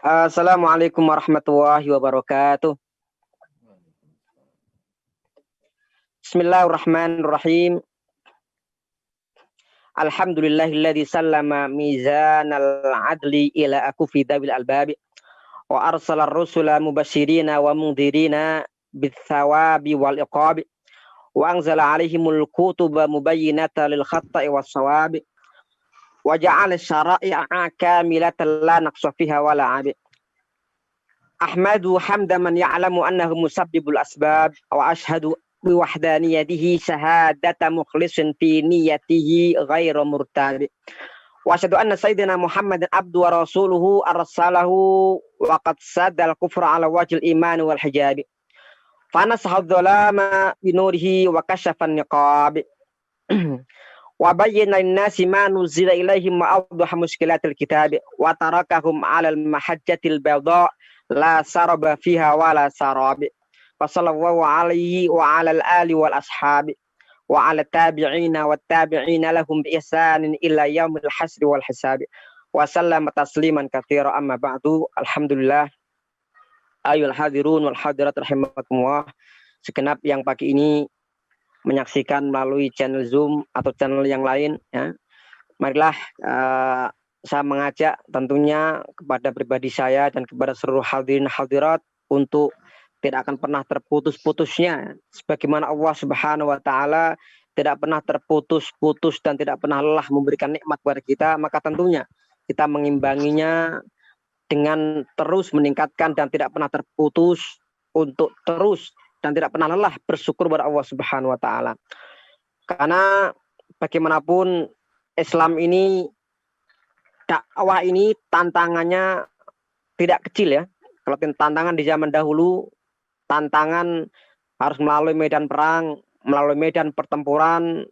Assalamualaikum warahmatullahi wabarakatuh. Bismillahirrahmanirrahim. Alhamdulillahilladzi sallama mizanal adli ila akufi dabil albabi wa arsala ar-rusula mubashirina wa mundhirina bithawabi wal iqabi wa anzala alaihimul kutuba mubayyinatan lil khatta'i was sawabi wa ja'ala syara'i'a kamilatan la naqsa fiha wala 'abi. Ahmadu hamda man ya'lamu annahu musabbibul asbab wa ashhadu bi wahdaniyatihi syahadata mukhlisin fi niyatihi ghairu murtab. Wa asyhadu anna sayyidina Muhammadan abdu wa rasuluhu arsalahu wa qad sadal kufra ala wajhil iman wal hijab. Fa nasaha dzalama bi nurihi wa kashafa niqab. Wa bayyana lin-nasi ma nuzila ilaihim wa awdaha muskilatil kitab wa tarakahum 'alal mahajjatil bayda la saraba fiha wala sarabi. Wa sallallahu alaihi wa 'alal ali wal ashabi wa 'ala tabi'ina wat tabi'ina lahum bi ihsanin ila yaumil hasri wal hisabi. Wa sallama tasliman katsira amma ba'du. Alhamdulillah. Ayyuhal hadirun wal hadirat rahimakumullah. Segenap yang pagi ini menyaksikan melalui channel Zoom atau channel yang lain ya. Marilah saya mengajak tentunya kepada pribadi saya dan kepada seluruh hadirin hadirat untuk tidak akan pernah terputus-putusnya sebagaimana Allah Subhanahu wa taala tidak pernah terputus-putus dan tidak pernah lelah memberikan nikmat kepada kita, maka tentunya kita mengimbanginya dengan terus meningkatkan dan tidak pernah terputus untuk terus dan tidak pernah lelah bersyukur kepada Allah Subhanahu wa taala. Karena bagaimanapun Islam ini, dakwah ini tantangannya tidak kecil ya. Kalau tantangan di zaman dahulu, tantangan harus melalui medan perang, melalui medan pertempuran.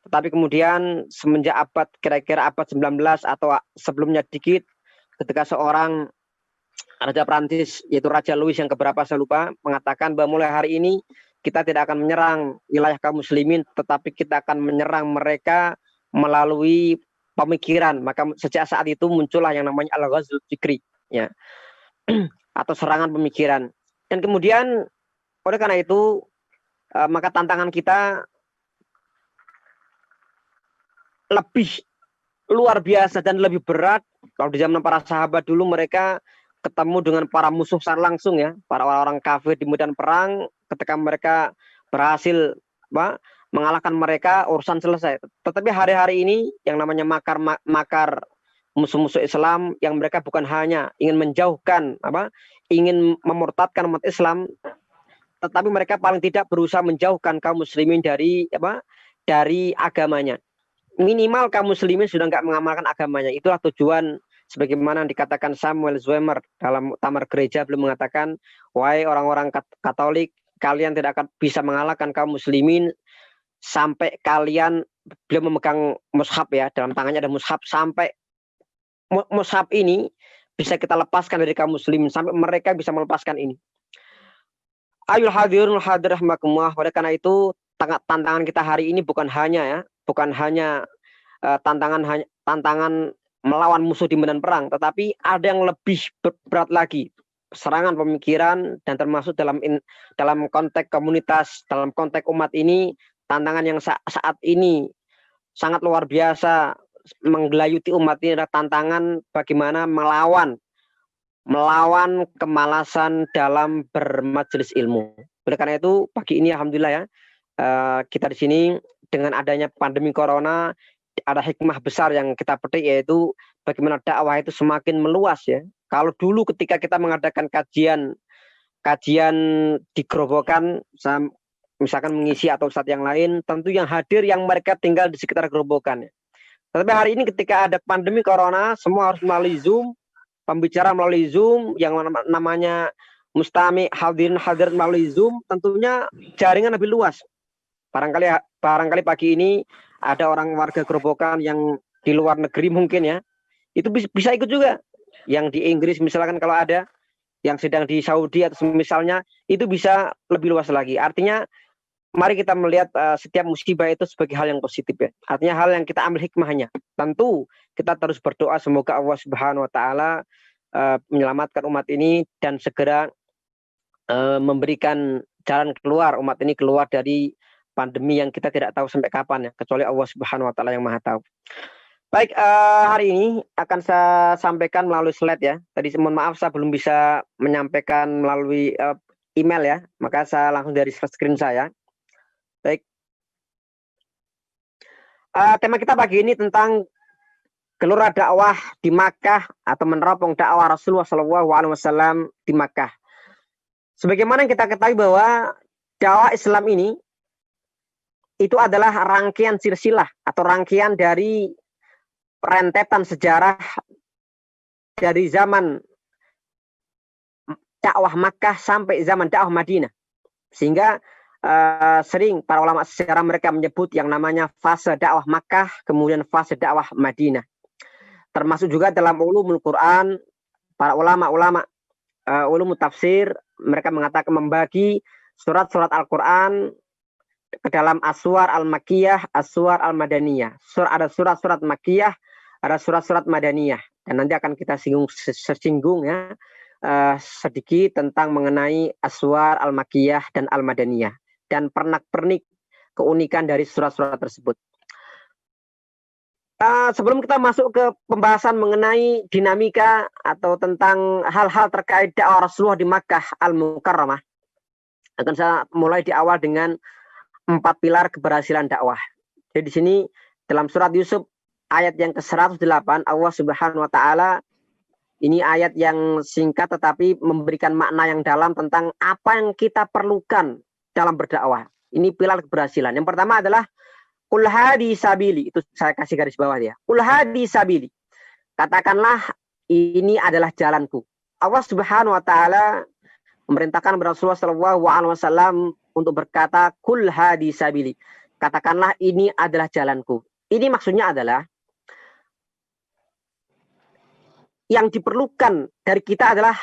Tetapi kemudian semenjak kira-kira abad 19 atau sebelumnya dikit, ketika seorang Raja Prancis, yaitu Raja Louis yang keberapa saya lupa, mengatakan bahwa mulai hari ini kita tidak akan menyerang wilayah kaum muslimin, tetapi kita akan menyerang mereka melalui pemikiran. Maka sejak saat itu muncullah yang namanya al-ghazwul fikri ya. Atau serangan pemikiran. Dan kemudian oleh karena itu maka tantangan kita lebih luar biasa dan lebih berat. Kalau di zaman para sahabat dulu mereka ketemu dengan para musuh secara langsung ya, para orang-orang kafir di medan perang, ketika mereka berhasil mengalahkan mereka, urusan selesai. Tetapi hari-hari ini yang namanya makar musuh-musuh Islam yang mereka bukan hanya ingin menjauhkan ingin memurtadkan umat Islam, tetapi mereka paling tidak berusaha menjauhkan kaum muslimin dari agamanya. Minimal kaum muslimin sudah enggak mengamalkan agamanya. Itulah tujuan sebagaimana dikatakan Samuel Zwemer dalam Muktamar Gereja, belum mengatakan, wahai orang-orang Katolik, kalian tidak akan bisa mengalahkan kaum muslimin sampai kalian, beliau memegang mushaf ya, dalam tangannya ada mushaf, sampai mushaf ini bisa kita lepaskan dari kaum muslimin, sampai mereka bisa melepaskan ini. Ayul hadirun hadir rahmakumullah. Oleh karena itu tantangan kita hari ini bukan hanya tantangan melawan musuh di medan perang, tetapi ada yang lebih berat lagi, serangan pemikiran, dan termasuk dalam konteks komunitas, dalam konteks umat ini, tantangan yang saat ini sangat luar biasa menggelayuti umat ini adalah tantangan bagaimana melawan kemalasan dalam bermajelis ilmu. Oleh karena itu pagi ini alhamdulillah ya, kita di sini dengan adanya pandemi corona ada hikmah besar yang kita petik, yaitu bagaimana dakwah itu semakin meluas ya. Kalau dulu ketika kita mengadakan kajian di gerobokan, misalkan mengisi atau ustadz yang lain, tentu yang hadir yang mereka tinggal di sekitar gerobokan ya. Tetapi hari ini ketika ada pandemi corona, semua harus melalui Zoom, pembicara melalui Zoom, yang namanya mustami hadirin melalui Zoom, tentunya jaringan lebih luas. Barangkali pagi ini ada orang warga gerobokan yang di luar negeri mungkin ya, itu bisa ikut juga. Yang di Inggris misalkan kalau ada, yang sedang di Saudi atau misalnya, itu bisa lebih luas lagi. Artinya mari kita melihat setiap musibah itu sebagai hal yang positif ya. Artinya hal yang kita ambil hikmahnya. Tentu kita terus berdoa semoga Allah Subhanahu wa taala menyelamatkan umat ini dan segera memberikan jalan keluar umat ini keluar dari pandemi yang kita tidak tahu sampai kapan ya, kecuali Allah Subhanahu wa taala yang Maha tahu. Baik, hari ini akan saya sampaikan melalui slide ya. Tadi mohon maaf saya belum bisa menyampaikan melalui email ya, maka saya langsung dari screen saya. Baik. Tema kita pagi ini tentang gelora dakwah di Makkah atau meneropong dakwah Rasulullah SAW di Makkah. Sebagaimana kita ketahui bahwa dakwah Islam ini itu adalah rangkaian silsilah atau rangkaian dari rentetan sejarah dari zaman dakwah Makkah sampai zaman dakwah Madinah. Sehingga sering para ulama sejarah mereka menyebut yang namanya fase dakwah Makkah, kemudian fase dakwah Madinah. Termasuk juga dalam ulumul Quran, para ulama-ulama ulumul tafsir, mereka mengatakan membagi surat-surat Al-Quran ke dalam aswar al-makiyah, aswar al-madaniyah. Ada surat-surat makiyah, ada surat-surat madaniyah. Dan nanti akan kita singgung ya sedikit tentang mengenai aswar al-makiyah dan al-madaniyah dan pernak-pernik keunikan dari surat-surat tersebut. Sebelum kita masuk ke pembahasan mengenai dinamika atau tentang hal-hal terkait dakwah Rasulullah di Makkah Al-Mukarramah, akan saya mulai di awal dengan 4 pilar keberhasilan dakwah. Jadi di sini dalam surat Yusuf ayat yang ke-108 Allah Subhanahu wa taala, ini ayat yang singkat tetapi memberikan makna yang dalam tentang apa yang kita perlukan dalam berdakwah. Ini pilar keberhasilan. Yang pertama adalah Qul hadi sabili, itu saya kasih garis bawah ya. Qul hadi sabili. Katakanlah ini adalah jalanku. Allah Subhanahu wa taala memerintahkan Rasulullah sallallahu alaihi wasallam untuk berkata Qul hadi sabili. Katakanlah ini adalah jalanku. Ini maksudnya adalah yang diperlukan dari kita adalah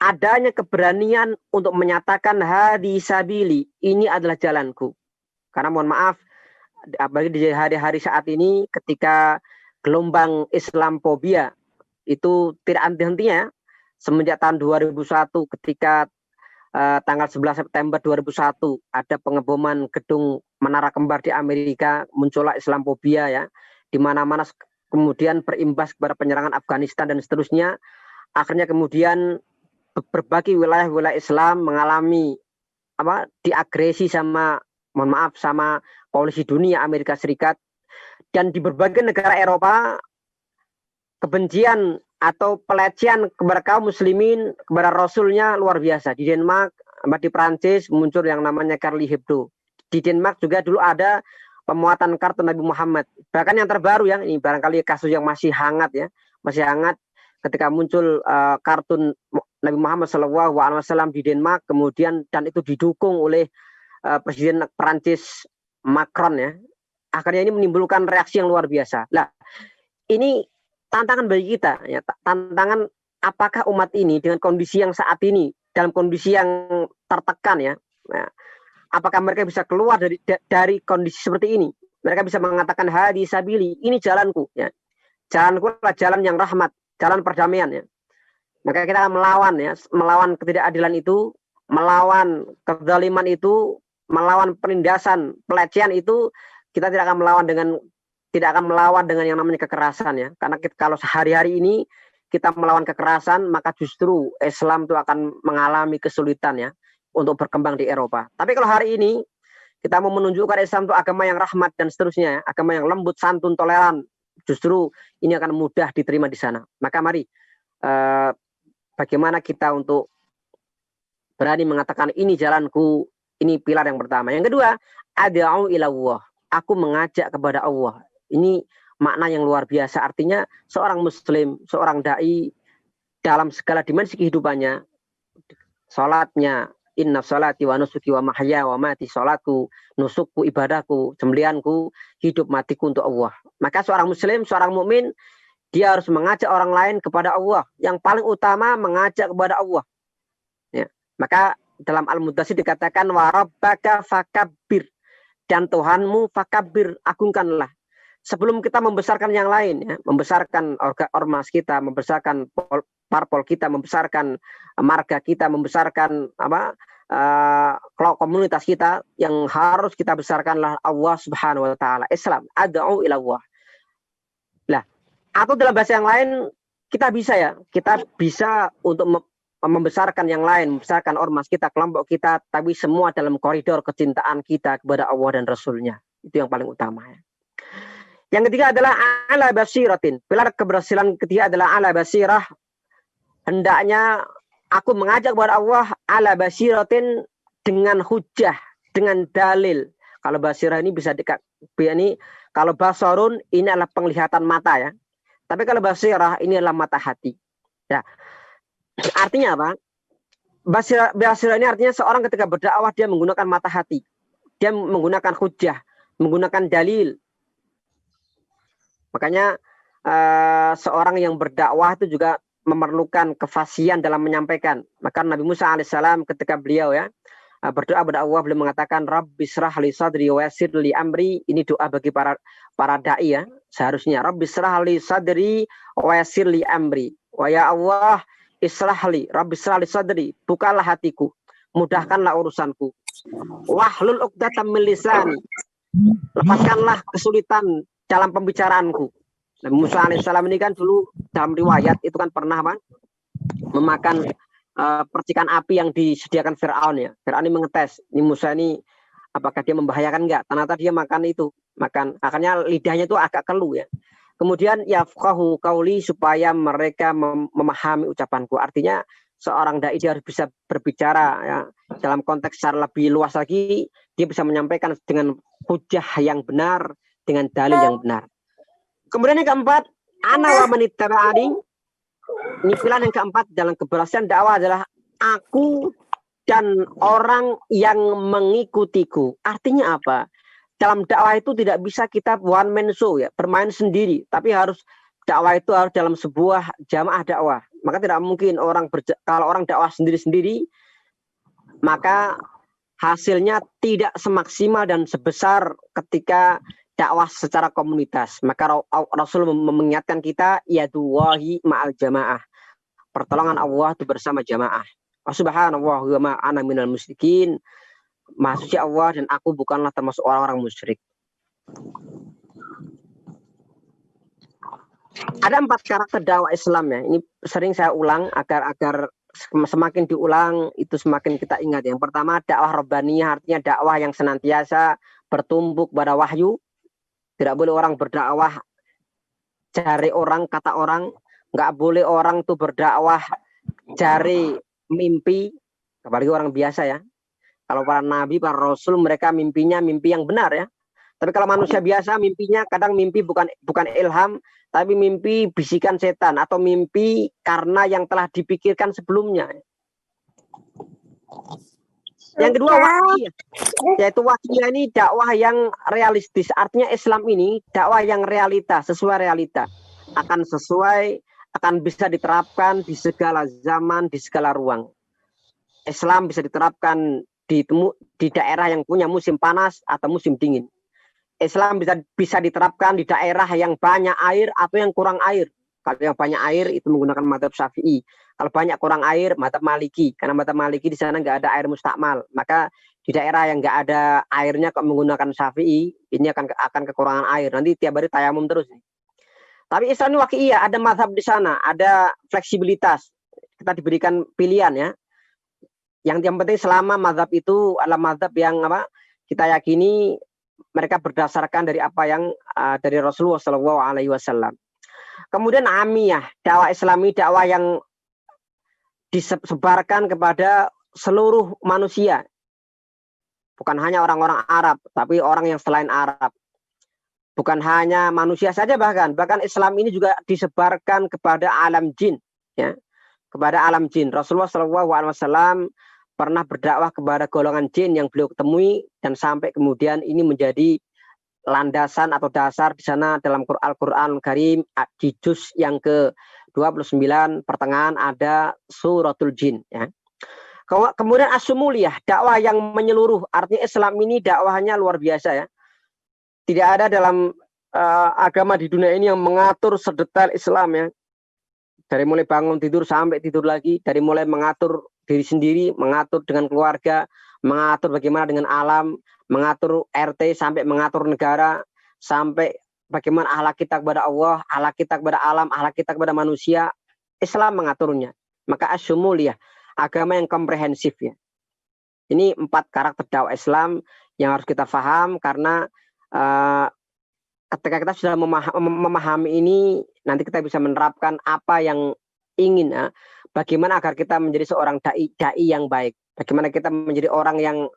adanya keberanian untuk menyatakan hadi sabili, ini adalah jalanku. Karena mohon maaf, apalagi di hari-hari saat ini ketika gelombang Islamophobia itu tidak henti-hentinya semenjak tahun 2001 ketika tanggal 11 September 2001 ada pengeboman gedung Menara Kembar di Amerika, muncullah Islamophobia ya, di mana-mana kemudian berimbas kepada penyerangan Afghanistan dan seterusnya. Akhirnya kemudian berbagai wilayah-wilayah Islam mengalami diagresi sama, mohon maaf, sama polisi dunia Amerika Serikat, dan di berbagai negara Eropa kebencian atau pelecehan kepada kaum muslimin kepada rasulnya luar biasa. Di Denmark, di Prancis muncul yang namanya Charlie Hebdo. Di Denmark juga dulu ada pemuatan kartun Nabi Muhammad. Bahkan yang terbaru ya, ini barangkali kasus yang masih hangat ya, masih hangat ketika muncul kartun Nabi Muhammad SAW di Denmark, kemudian dan itu didukung oleh Presiden Prancis Macron ya. Akhirnya ini menimbulkan reaksi yang luar biasa. Nah, ini tantangan bagi kita ya, tantangan apakah umat ini dengan kondisi yang saat ini dalam kondisi yang tertekan ya, apakah mereka bisa keluar dari kondisi seperti ini? Mereka bisa mengatakan hadi sabili, ini jalanku ya. Jalanku adalah jalan yang rahmat, jalan perdamaian ya. Maka kita akan melawan ya, melawan ketidakadilan itu, melawan kezaliman itu, melawan penindasan, pelecehan itu. Kita tidak akan melawan dengan yang namanya kekerasan ya. Karena kalau sehari-hari ini kita melawan kekerasan, maka justru Islam itu akan mengalami kesulitan ya untuk berkembang di Eropa. Tapi kalau hari ini kita mau menunjukkan Islam itu agama yang rahmat dan seterusnya, agama yang lembut, santun, toleran, justru ini akan mudah diterima di sana. Maka mari bagaimana kita untuk berani mengatakan ini jalanku, ini pilar yang pertama. Yang kedua, ad'u ilallah, aku mengajak kepada Allah. Ini makna yang luar biasa. Artinya seorang muslim, seorang dai dalam segala dimensi kehidupannya, salatnya, inna salati wa nusuki wa mahya wa mati, salatku, nusukku, ibadahku, sembelihanku, hidup matiku untuk Allah. Maka seorang muslim, seorang mukmin, dia harus mengajak orang lain kepada Allah. Yang paling utama mengajak kepada Allah. Ya. Maka dalam Al-Mudaththir dikatakan wa rabbaka fakabbir, dan Tuhanmu fakabbir, agungkanlah. sebelum kita membesarkan yang lain, ya, membesarkan ormas kita, membesarkan parpol kita, membesarkan marga kita, membesarkan komunitas kita, yang harus kita besarkanlah Allah Subhanahu wa taala. Islam, ad'u ila Allah. Lah, atau dalam bahasa yang lain kita bisa untuk membesarkan yang lain, membesarkan ormas kita, kelompok kita, tapi semua dalam koridor kecintaan kita kepada Allah dan Rasulnya. Itu yang paling utama, ya. Yang ketiga adalah ala basiratin. Pilar keberhasilan ketiga adalah ala basirah. Hendaknya aku mengajak kepada Allah ala basiratin, dengan hujah, dengan dalil. Kalau basirah ini bisa kalau basarun ini adalah penglihatan mata, ya. Tapi kalau basirah ini adalah mata hati. Ya. Artinya apa? Basirah ini artinya seorang ketika berdakwah dia menggunakan mata hati. Dia menggunakan hujah, menggunakan dalil. Makanya seorang yang berdakwah itu juga memerlukan kefasihan dalam menyampaikan. Maka Nabi Musa alaihissalam ketika beliau berdoa kepada Allah, beliau mengatakan Rabbishrah li sadri wa yassir li amri. Ini doa bagi para dai, ya. Seharusnya Rabbishrah li sadri wa yassir li amri. Wa ya Allah israhli Rabbishrah li sadri, bukalah hatiku, mudahkanlah urusanku. Wahlul 'uqdatam min lisani, lepaskanlah kesulitan dalam pembicaraanku. Nabi Musa alaihissalam ini kan dulu dalam riwayat itu kan pernah memakan percikan api yang disediakan Fir'aun, ya. Fir'aun ini mengetes, ini Musa ini apakah dia membahayakan enggak? Ternyata dia makan, akhirnya lidahnya itu agak keluh, ya. Kemudian yafqahu qauli, supaya mereka memahami ucapanku. Artinya seorang dai dia harus bisa berbicara, ya, dalam konteks secara lebih luas lagi, dia bisa menyampaikan dengan hujah yang benar, dengan dalil yang benar. Kemudian yang keempat, ana wa man ittaba'ani. Ini pilihan yang keempat dalam keberhasilan dakwah adalah aku dan orang yang mengikutiku. Artinya apa? Dalam dakwah itu tidak bisa kita one man show, ya, bermain sendiri, tapi dakwah itu harus dalam sebuah jamaah dakwah. Maka tidak mungkin kalau orang dakwah sendiri-sendiri, maka hasilnya tidak semaksimal dan sebesar ketika dakwah secara komunitas. Maka Rasul mengingatkan kita, yadullahi ma'al jamaah. Pertolongan Allah itu bersama jamaah. Subhanallah wa ma ana minal musyrikin. Maha suci Allah dan aku bukanlah termasuk orang-orang musyrik. Ada 4 karakter dakwah Islam, ya. Ini sering saya ulang agar semakin diulang itu semakin kita ingat. Yang pertama, dakwah rabbaniyah, artinya dakwah yang senantiasa bertumbuk pada wahyu. Tidak boleh orang berdakwah cari orang, kata orang. Nggak boleh orang tuh berdakwah cari mimpi, apalagi orang biasa, ya. Kalau para nabi, para rasul, mereka mimpinya mimpi yang benar, ya. Tapi kalau manusia biasa mimpinya kadang mimpi bukan ilham, tapi mimpi bisikan setan atau mimpi karena yang telah dipikirkan sebelumnya. Yang kedua, wakiyah, yaitu wakiyah ini dakwah yang realistis. Artinya Islam ini dakwah yang realita, sesuai realita, akan bisa diterapkan di segala zaman, di segala ruang. Islam bisa diterapkan di daerah yang punya musim panas atau musim dingin. Islam bisa diterapkan di daerah yang banyak air atau yang kurang air. Kalau yang banyak air itu menggunakan mazhab Syafi'i. Kalau banyak kurang air, mazhab Maliki. Karena mazhab Maliki di sana nggak ada air mustakmal. Maka di daerah yang nggak ada airnya kok menggunakan Syafi'i, ini akan kekurangan air. Nanti tiap hari tayamum terus. Tapi Islam ini waqi'iyah, ada mazhab di sana, ada fleksibilitas. Kita diberikan pilihan, ya. Yang penting selama mazhab itu adalah mazhab yang kita yakini mereka berdasarkan dari apa yang dari Rasulullah SAW. Kemudian amiyah, dakwah Islami, dakwah yang disebarkan kepada seluruh manusia. Bukan hanya orang-orang Arab, tapi orang yang selain Arab. Bukan hanya manusia saja, bahkan Islam ini juga disebarkan kepada alam jin, ya. Kepada alam jin. Rasulullah SAW pernah berdakwah kepada golongan jin yang beliau temui, dan sampai kemudian ini menjadi landasan atau dasar di sana dalam Al-Qur'an Karim di juz yang ke-29 pertengahan ada suratul jin, ya. Kemudian as-sumuliyah, dakwah yang menyeluruh. Artinya Islam ini dakwahnya luar biasa, ya. Tidak ada dalam agama di dunia ini yang mengatur sedetail Islam ya. Dari mulai bangun tidur sampai tidur lagi, dari mulai mengatur diri sendiri, mengatur dengan keluarga, mengatur bagaimana dengan alam, mengatur RT sampai mengatur negara, sampai bagaimana akhlak kita kepada Allah, akhlak kita kepada alam, akhlak kita kepada manusia. Islam mengaturnya. Maka asyumuliyah, agama yang komprehensif ya. Ini 4 karakter dakwah Islam yang harus kita paham, karena ketika kita sudah memahami ini, nanti kita bisa menerapkan apa yang ingin ya. Bagaimana agar kita menjadi seorang dai yang baik. Bagaimana kita menjadi orang yang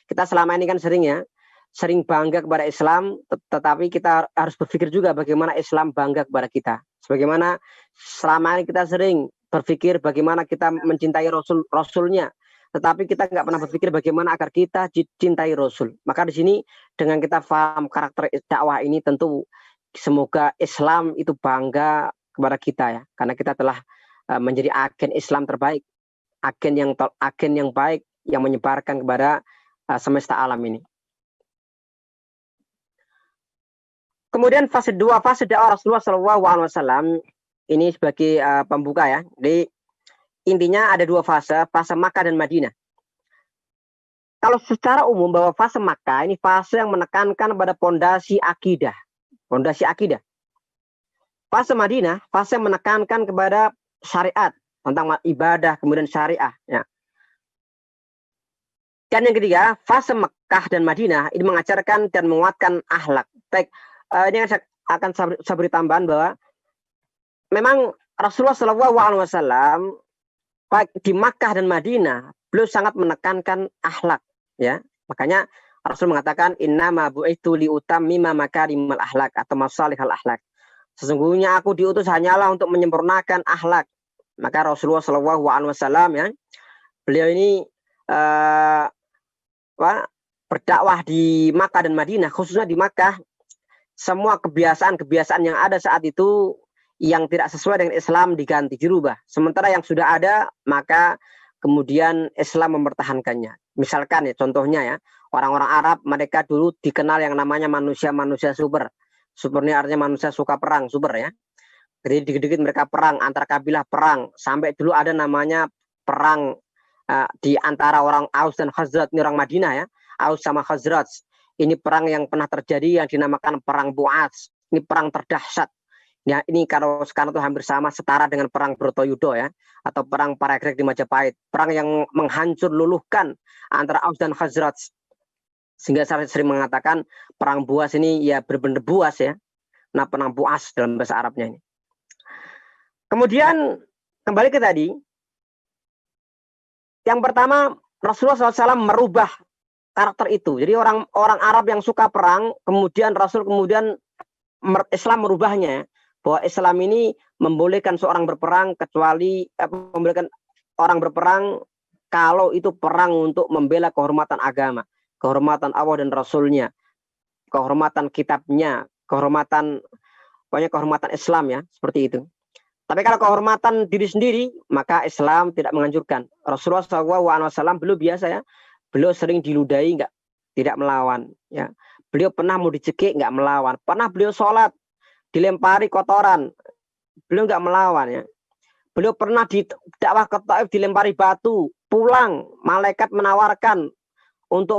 kita selama ini kan sering bangga kepada Islam, tetapi kita harus berpikir juga bagaimana Islam bangga kepada kita. Sebagaimana selama ini kita sering berpikir bagaimana kita mencintai Rasulnya, tetapi kita nggak pernah berpikir bagaimana agar kita dicintai Rasul. Maka di sini dengan kita paham karakter dakwah ini, tentu semoga Islam itu bangga kepada kita ya, karena kita telah menjadi agen Islam terbaik, agen yang baik yang menyebarkan kepada semesta alam ini. Kemudian fase 2, fase dakwah Rasulullah SAW ini sebagai pembuka ya. Jadi intinya ada 2 fase, fase Makkah dan Madinah. Kalau secara umum bahwa fase Makkah ini fase yang menekankan pada pondasi akidah. Fase Madinah, fase yang menekankan kepada syariat, tentang ibadah, kemudian syariah. Ya. Dan yang ketiga, fase Makkah dan Madinah ini mengajarkan dan menguatkan akhlak. Baik, ini akan saya beri tambahan bahwa memang Rasulullah SAW baik di Makkah dan Madinah beliau sangat menekankan akhlak ya. Makanya Rasul mengatakan innama bu'itsu liutammima makarimal akhlak atau masalihal akhlak. Sesungguhnya aku diutus hanyalah untuk menyempurnakan akhlak. Maka Rasulullah SAW ya, beliau ini berdakwah di Makkah dan Madinah, khususnya di Makkah, semua kebiasaan-kebiasaan yang ada saat itu yang tidak sesuai dengan Islam diganti, dirubah. Sementara yang sudah ada, maka kemudian Islam mempertahankannya. Misalkan ya, contohnya ya, orang-orang Arab mereka dulu dikenal yang namanya manusia-manusia super. Super ini artinya manusia suka perang, super ya. Jadi dikit-dikit mereka perang, antar kabilah perang. Sampai dulu ada namanya perang di antara orang Aus dan Khazraj, ini orang Madinah ya. Aus sama Khazraj. Ini perang yang pernah terjadi yang dinamakan perang Bu'ats. Ini perang terdahsyat. Ya, ini kalau sekarang itu hampir sama setara dengan perang Bratayuda ya, atau perang Paragreg di Majapahit. Perang yang menghancur luluhkan antara Aus dan Khazraj. Sehingga saya sering mengatakan perang Buas ini ya benar-benar buas ya. Nah, perang Bu'ats dalam bahasa Arabnya ini. Kemudian kembali ke tadi. Yang pertama, Rasulullah SAW merubah karakter itu. Jadi orang Arab yang suka perang, kemudian Rasul Islam merubahnya, bahwa Islam ini membolehkan seorang berperang kecuali membolehkan orang berperang kalau itu perang untuk membela kehormatan agama, kehormatan Allah dan Rasulnya, kehormatan kitabnya, kehormatan Islam ya, seperti itu. Tapi kalau kehormatan diri sendiri, maka Islam tidak menganjurkan. Rasulullah SAW beliau biasa ya, beliau sering diludahi, tidak melawan. Ya. Beliau pernah mau dicekik, nggak melawan. Pernah beliau sholat, dilempari kotoran, beliau nggak melawan. Ya. Beliau pernah di dakwah ke Taif dilempari batu, pulang, malaikat menawarkan untuk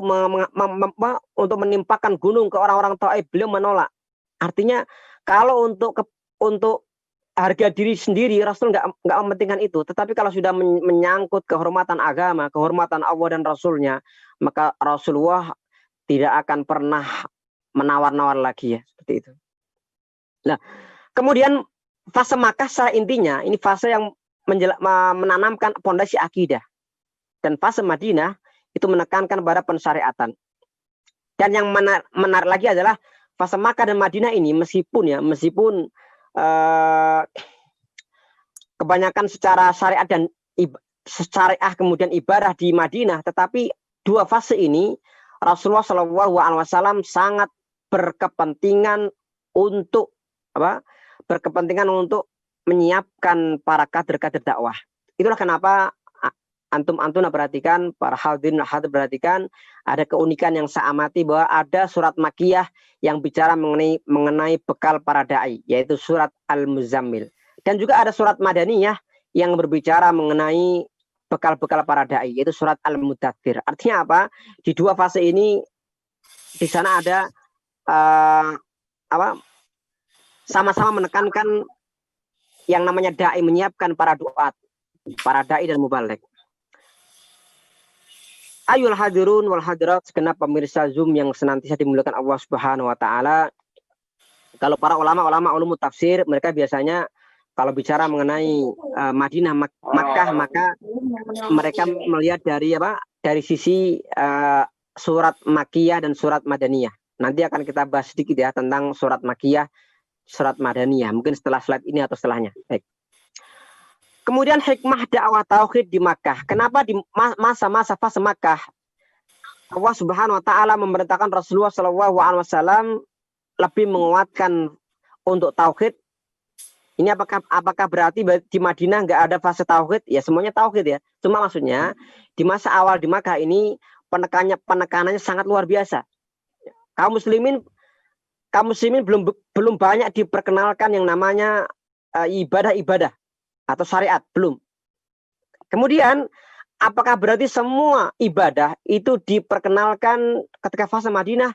untuk menimpakan gunung ke orang-orang Taif, beliau menolak. Artinya kalau untuk harga diri sendiri, Rasul nggak mementingkan itu. Tetapi kalau sudah menyangkut kehormatan agama, kehormatan Allah dan Rasulnya, maka Rasulullah tidak akan pernah menawar-nawar lagi ya, seperti itu. Nah, kemudian fase Makkah secara intinya, ini fase yang menanamkan pondasi akidah. Dan fase Madinah itu menekankan pada pensyariatan. Dan yang menarik lagi adalah fase Makkah dan Madinah ini meskipun kebanyakan secara syariat dan syariah kemudian ibadah di Madinah, tetapi 2 fase ini Rasulullah SAW sangat berkepentingan untuk menyiapkan para kader-kader dakwah. Itulah kenapa antum perhatikan, para hadirin hadir perhatikan, ada keunikan yang saya amati bahwa ada surat Makkiyah yang bicara mengenai bekal para dai, yaitu surat Al-Muzammil. Dan juga ada surat Madaniyah yang berbicara mengenai bekal-bekal para dai, yaitu surat Al-Mudaththir. Artinya apa? Di dua fase ini di sana ada sama-sama menekankan yang namanya dai, menyiapkan para duat, para dai dan mubaligh. Ayul hadirun wal hadirat, segenap pemirsa Zoom yang senantiasa dimuliakan Allah Subhanahu wa taala. Kalau para ulama ulum tafsir, mereka biasanya kalau bicara mengenai Madinah, Makkah, maka mereka melihat dari dari sisi surat Makkiyah dan surat Madaniyah. Nanti akan kita bahas sedikit ya tentang surat Makkiyah, surat Madaniyah, mungkin setelah slide ini atau setelahnya. Baik. Kemudian hikmah dakwah tauhid di Makkah. Kenapa di masa-masa fase Makkah Allah Subhanahu wa taala memerintahkan Rasulullah sallallahu alaihi wasallam lebih menguatkan untuk tauhid? Ini apakah berarti di Madinah nggak ada fase tauhid? Ya semuanya tauhid ya. Cuma maksudnya di masa awal di Makkah ini penekanannya sangat luar biasa. Kaum muslimin belum banyak diperkenalkan yang namanya ibadah atau syariat, belum. Kemudian apakah berarti semua ibadah itu diperkenalkan ketika fase Madinah?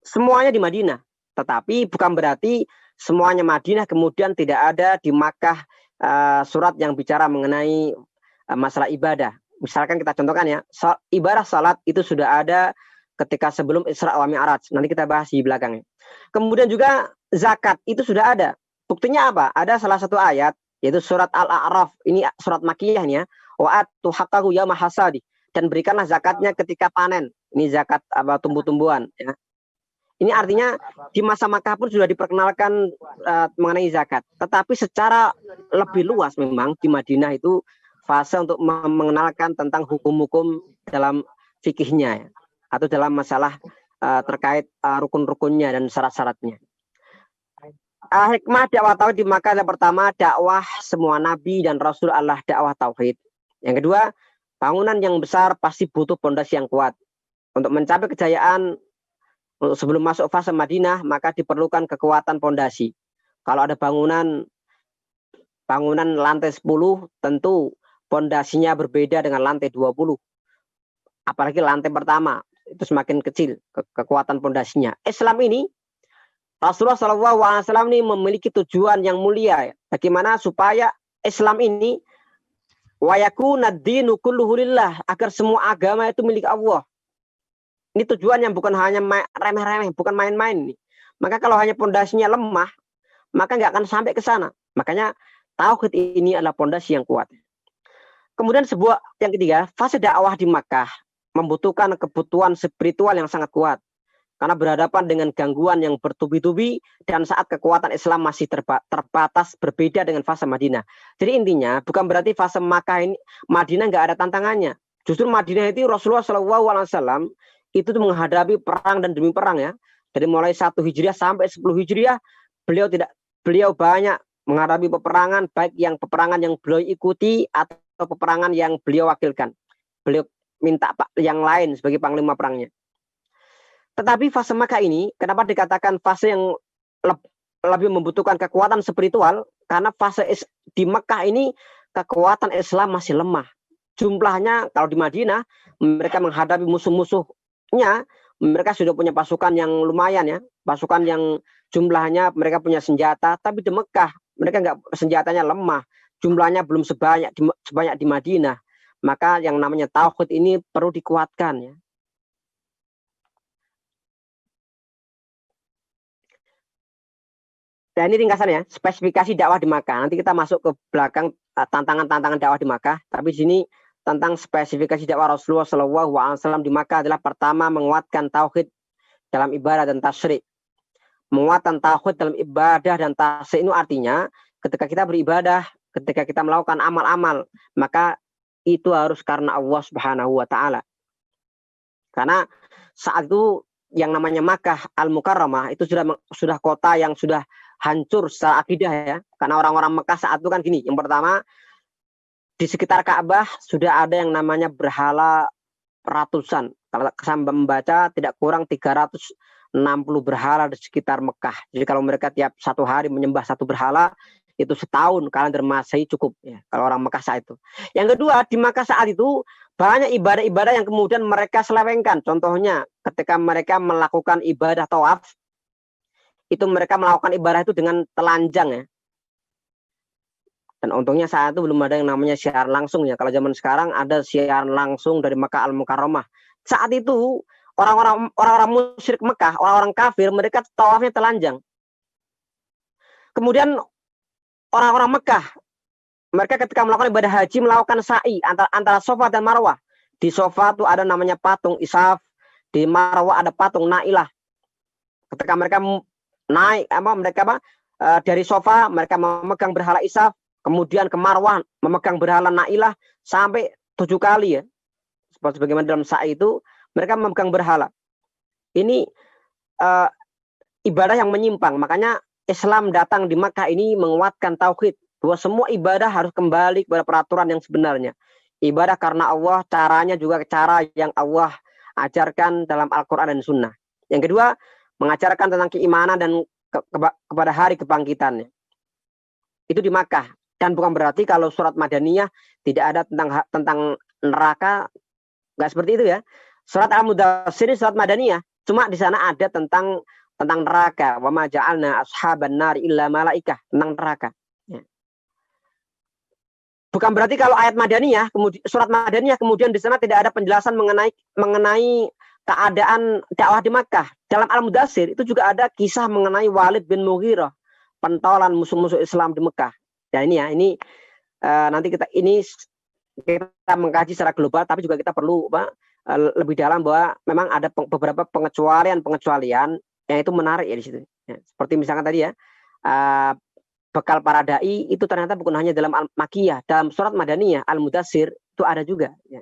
Semuanya di Madinah, tetapi bukan berarti semuanya Madinah kemudian tidak ada di Makkah surat yang bicara mengenai masalah ibadah. Misalkan kita contohkan ya, ibadah salat itu sudah ada ketika sebelum Isra wa Mi'raj. Nanti kita bahas di belakangnya. Kemudian juga zakat itu sudah ada. Buktinya apa? Ada salah satu ayat, yaitu surat Al-A'raf. Ini surat Makkiyah ya. Wa atu haqqahu yauma hasadi. Dan berikanlah zakatnya ketika panen. Ini zakat tumbuh-tumbuhan. Ya. Ini artinya di masa Makkah pun sudah diperkenalkan mengenai zakat. Tetapi secara lebih luas memang di Madinah itu fase untuk mengenalkan tentang hukum-hukum dalam fikihnya. Ya. Atau dalam masalah terkait rukun-rukunnya dan syarat-syaratnya. Hikmah dakwah tauhid di Makkah yang pertama, dakwah semua nabi dan rasul adalah dakwah tauhid. Yang kedua, bangunan yang besar pasti butuh pondasi yang kuat. Untuk mencapai kejayaan sebelum masuk fase Madinah, maka diperlukan kekuatan pondasi. Kalau ada bangunan lantai 10, tentu pondasinya berbeda dengan lantai 20. Apalagi lantai pertama, itu semakin kecil kekuatan pondasinya. Islam ini Rasulullah SAW ini memiliki tujuan yang mulia. Ya. Bagaimana supaya Islam ini wayakuna dinu kulluhu lillah, agar semua agama itu milik Allah. Ini tujuan yang bukan hanya remeh-remeh, bukan main-main. Maka kalau hanya pondasinya lemah, maka nggak akan sampai ke sana. Makanya tauhid ini adalah pondasi yang kuat. Kemudian yang ketiga, fase dakwah di Makkah membutuhkan kebutuhan spiritual yang sangat kuat. Karena berhadapan dengan gangguan yang bertubi-tubi dan saat kekuatan Islam masih terbatas, berbeda dengan fase Madinah. Jadi intinya bukan berarti fase Makkah ini Madinah nggak ada tantangannya. Justru Madinah itu Rasulullah SAW itu menghadapi perang dan demi perang ya. Dari mulai 1 Hijriah sampai 10 Hijriah beliau banyak menghadapi peperangan, baik yang peperangan yang beliau ikuti atau peperangan yang beliau wakilkan. Beliau minta yang lain sebagai panglima perangnya. Tetapi fase Makkah ini, kenapa dikatakan fase yang lebih membutuhkan kekuatan spiritual? Karena fase di Makkah ini kekuatan Islam masih lemah. Jumlahnya kalau di Madinah, mereka menghadapi musuh-musuhnya, mereka sudah punya pasukan yang lumayan ya. Pasukan yang jumlahnya mereka punya senjata, tapi di Makkah mereka nggak, senjatanya lemah. Jumlahnya belum sebanyak di Madinah. Maka yang namanya tauhid ini perlu dikuatkan ya. Dan ini ringkasannya, spesifikasi dakwah di Makkah. Nanti kita masuk ke belakang tantangan-tantangan dakwah di Makkah. Tapi di sini tentang spesifikasi dakwah Rasulullah SAW di Makkah adalah pertama, menguatkan tauhid dalam ibadah dan tasyrik. Menguatkan tauhid dalam ibadah dan tasyrik itu artinya ketika kita beribadah, ketika kita melakukan amal-amal, maka itu harus karena Allah Subhanahu wa taala. Karena saat itu yang namanya Makkah Al-Mukarramah itu sudah kota yang sudah hancur secara akidah ya. Karena orang-orang Mekah saat itu kan gini, yang pertama di sekitar Ka'bah sudah ada yang namanya berhala ratusan. Kalau sampai membaca tidak kurang 360 berhala di sekitar Mekah. Jadi kalau mereka tiap satu hari menyembah satu berhala, itu setahun kalender Masehi cukup ya kalau orang Mekah saat itu. Yang kedua, di Mekah saat itu banyak ibadah-ibadah yang kemudian mereka selewengkan. Contohnya ketika mereka melakukan ibadah tawaf, itu mereka melakukan ibadah itu dengan telanjang ya. Dan untungnya saat itu belum ada yang namanya siaran langsung ya. Kalau zaman sekarang ada siaran langsung dari Mekah Al-Mukarramah. Saat itu orang-orang musyrik Mekah, orang-orang kafir, mereka tawafnya telanjang. Kemudian orang-orang Mekah, mereka ketika melakukan ibadah haji melakukan sa'i antara Safa dan Marwah. Di Safa itu ada namanya patung Isaf, di Marwah ada patung Nailah. Ketika mereka naik dari Safa mereka memegang berhala Isaf, kemudian ke Marwah memegang berhala Nailah sampai 7 kali ya. Seperti bagaimana dalam sa'i itu mereka memegang berhala. Ini ibadah yang menyimpang. Makanya Islam datang di Makkah ini menguatkan tauhid bahwa semua ibadah harus kembali kepada peraturan yang sebenarnya. Ibadah karena Allah, caranya juga cara yang Allah ajarkan dalam Al-Quran dan Sunnah. Yang kedua, mengajarkan tentang keimanan dan kepada hari kebangkitannya. Itu di Makkah. Dan bukan berarti kalau surat Madaniyah tidak ada tentang neraka, nggak seperti itu ya. Surat Al-Mudaththir ini surat Madaniyah, cuma di sana ada tentang neraka. Wa ma ja'alna ashaban nar illa malaikah, tentang neraka. Ya. Bukan berarti kalau ayat Madaniyah, surat Madaniyah kemudian di sana tidak ada penjelasan mengenai keadaan dakwah di Makkah. Dalam Al-Mudaththir itu juga ada kisah mengenai Walid bin Mughirah, pentolan musuh-musuh Islam di Mekah. Ya ini nanti kita mengkaji secara global, tapi juga kita perlu lebih dalam bahwa memang ada beberapa pengecualian yang itu menarik ya di situ. Ya, seperti misalkan tadi ya, bekal para dai itu ternyata bukan hanya dalam Al-Makiyah, dalam surat Madaniyah Al-Mudaththir itu ada juga. Ya.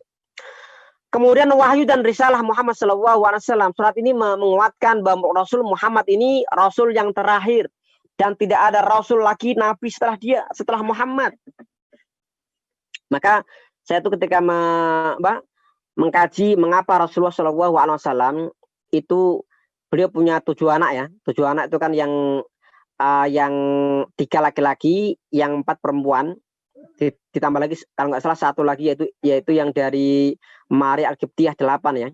Kemudian wahyu dan risalah Muhammad SAW. Surat ini menguatkan bahwa Rasul Muhammad ini Rasul yang terakhir. Dan tidak ada Rasul lagi, Nabi setelah dia, setelah Muhammad. Maka saya itu ketika mengkaji mengapa Rasulullah SAW itu beliau punya 7 anak ya. 7 anak itu kan yang 3 laki-laki, yang 4 perempuan. Ditambah lagi kalau nggak salah 1 lagi yaitu yang dari Maria Al-Qibtiyah 8 ya.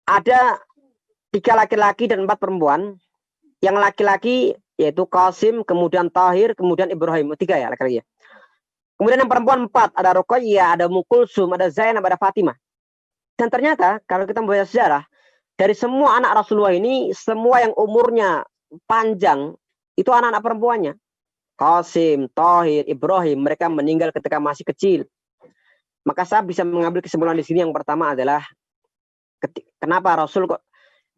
Ada 3 laki-laki dan 4 perempuan. Yang laki-laki yaitu Qasim, kemudian Tahir, kemudian Ibrahim. 3 ya laki-laki ya. Kemudian yang perempuan 4, ada Ruqayyah, ada Ummu Kulsum, ada Zainab, ada Fatimah. Dan ternyata kalau kita membaca sejarah, dari semua anak Rasulullah ini, semua yang umurnya panjang itu anak-anak perempuannya. Qasim, Tahir, Ibrahim, mereka meninggal ketika masih kecil. Maka saya bisa mengambil kesimpulan di sini. Yang pertama adalah kenapa Rasul kok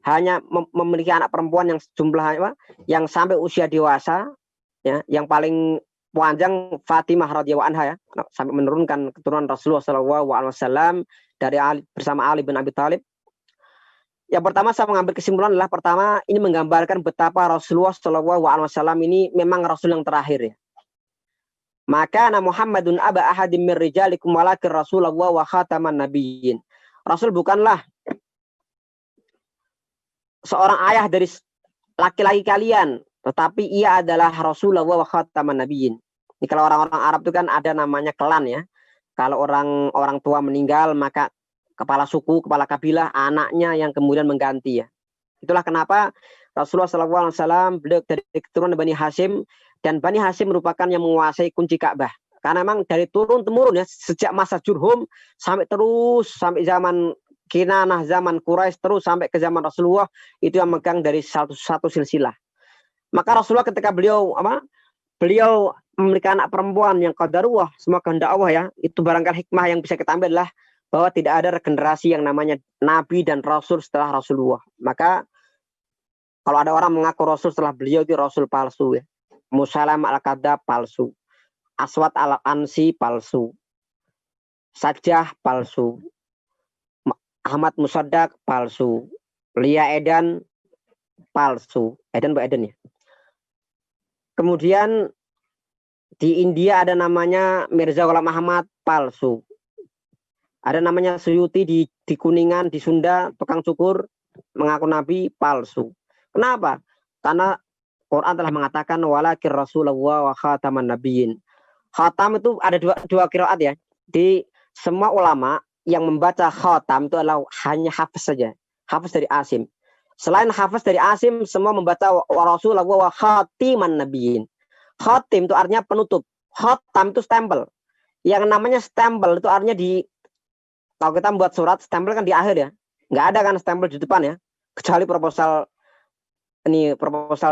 hanya memiliki anak perempuan yang jumlahnya yang sampai usia dewasa ya, yang paling panjang Fatimah radhiyallahu anha ya, sampai menurunkan keturunan Rasulullah SAW dari bersama Ali bin Abi Thalib. Yang pertama saya mengambil kesimpulan adalah pertama ini menggambarkan betapa Rasulullah SAW ini memang Rasul yang terakhir ya. Maka Muhammadun aba ahadim min rijalikum walakin Rasulullah wa khataman nabiyyin. Rasul bukanlah seorang ayah dari laki-laki kalian, tetapi ia adalah Rasulullah wa khataman nabiyyin. Ini kalau orang-orang Arab itu kan ada namanya klan ya. Kalau orang tua meninggal, maka kepala suku, kepala kabilah, anaknya yang kemudian mengganti ya. Itulah kenapa Rasulullah SAW beliau dari keturunan Bani Hashim, dan Bani Hashim merupakan yang menguasai kunci Ka'bah. Karena memang dari turun-temurun ya, sejak masa Jurhum sampai zaman Kinanah, zaman Quraisy, terus sampai ke zaman Rasulullah, itu yang megang dari satu silsilah. Maka Rasulullah ketika beliau memiliki anak perempuan yang qadarullah, semua kehendak Allah ya, itu barangkali hikmah yang bisa kita ambil adalah bahwa tidak ada regenerasi yang namanya Nabi dan Rasul setelah Rasulullah. Maka kalau ada orang mengaku Rasul setelah beliau, itu Rasul palsu ya. Musalam al-Kadzab palsu, Aswad al-Ansi palsu, Sajjah palsu, Ahmad Musaddaq palsu, Lia Edan palsu, Edan ya. Kemudian Di India ada namanya Mirza Ghulam Ahmad, palsu. Ada namanya Suyuti di Kuningan, di Sunda, tukang cukur, mengaku nabi, palsu. Kenapa? Karena Quran telah mengatakan walakir Rasulullah wa khataman nabiyyin. Khatam itu ada dua qiraat ya. Di semua ulama yang membaca khatam itu adalah hanya hafiz saja. Hafiz dari Asim. Selain hafiz dari Asim, semua membaca wa Rasulullah wa khatiman nabiyyin. Khatim itu artinya penutup. Khatam itu stempel. Yang namanya stempel itu artinya kalau kita membuat surat, stempel kan di akhir ya. Nggak ada kan stempel di depan ya. Kecuali proposal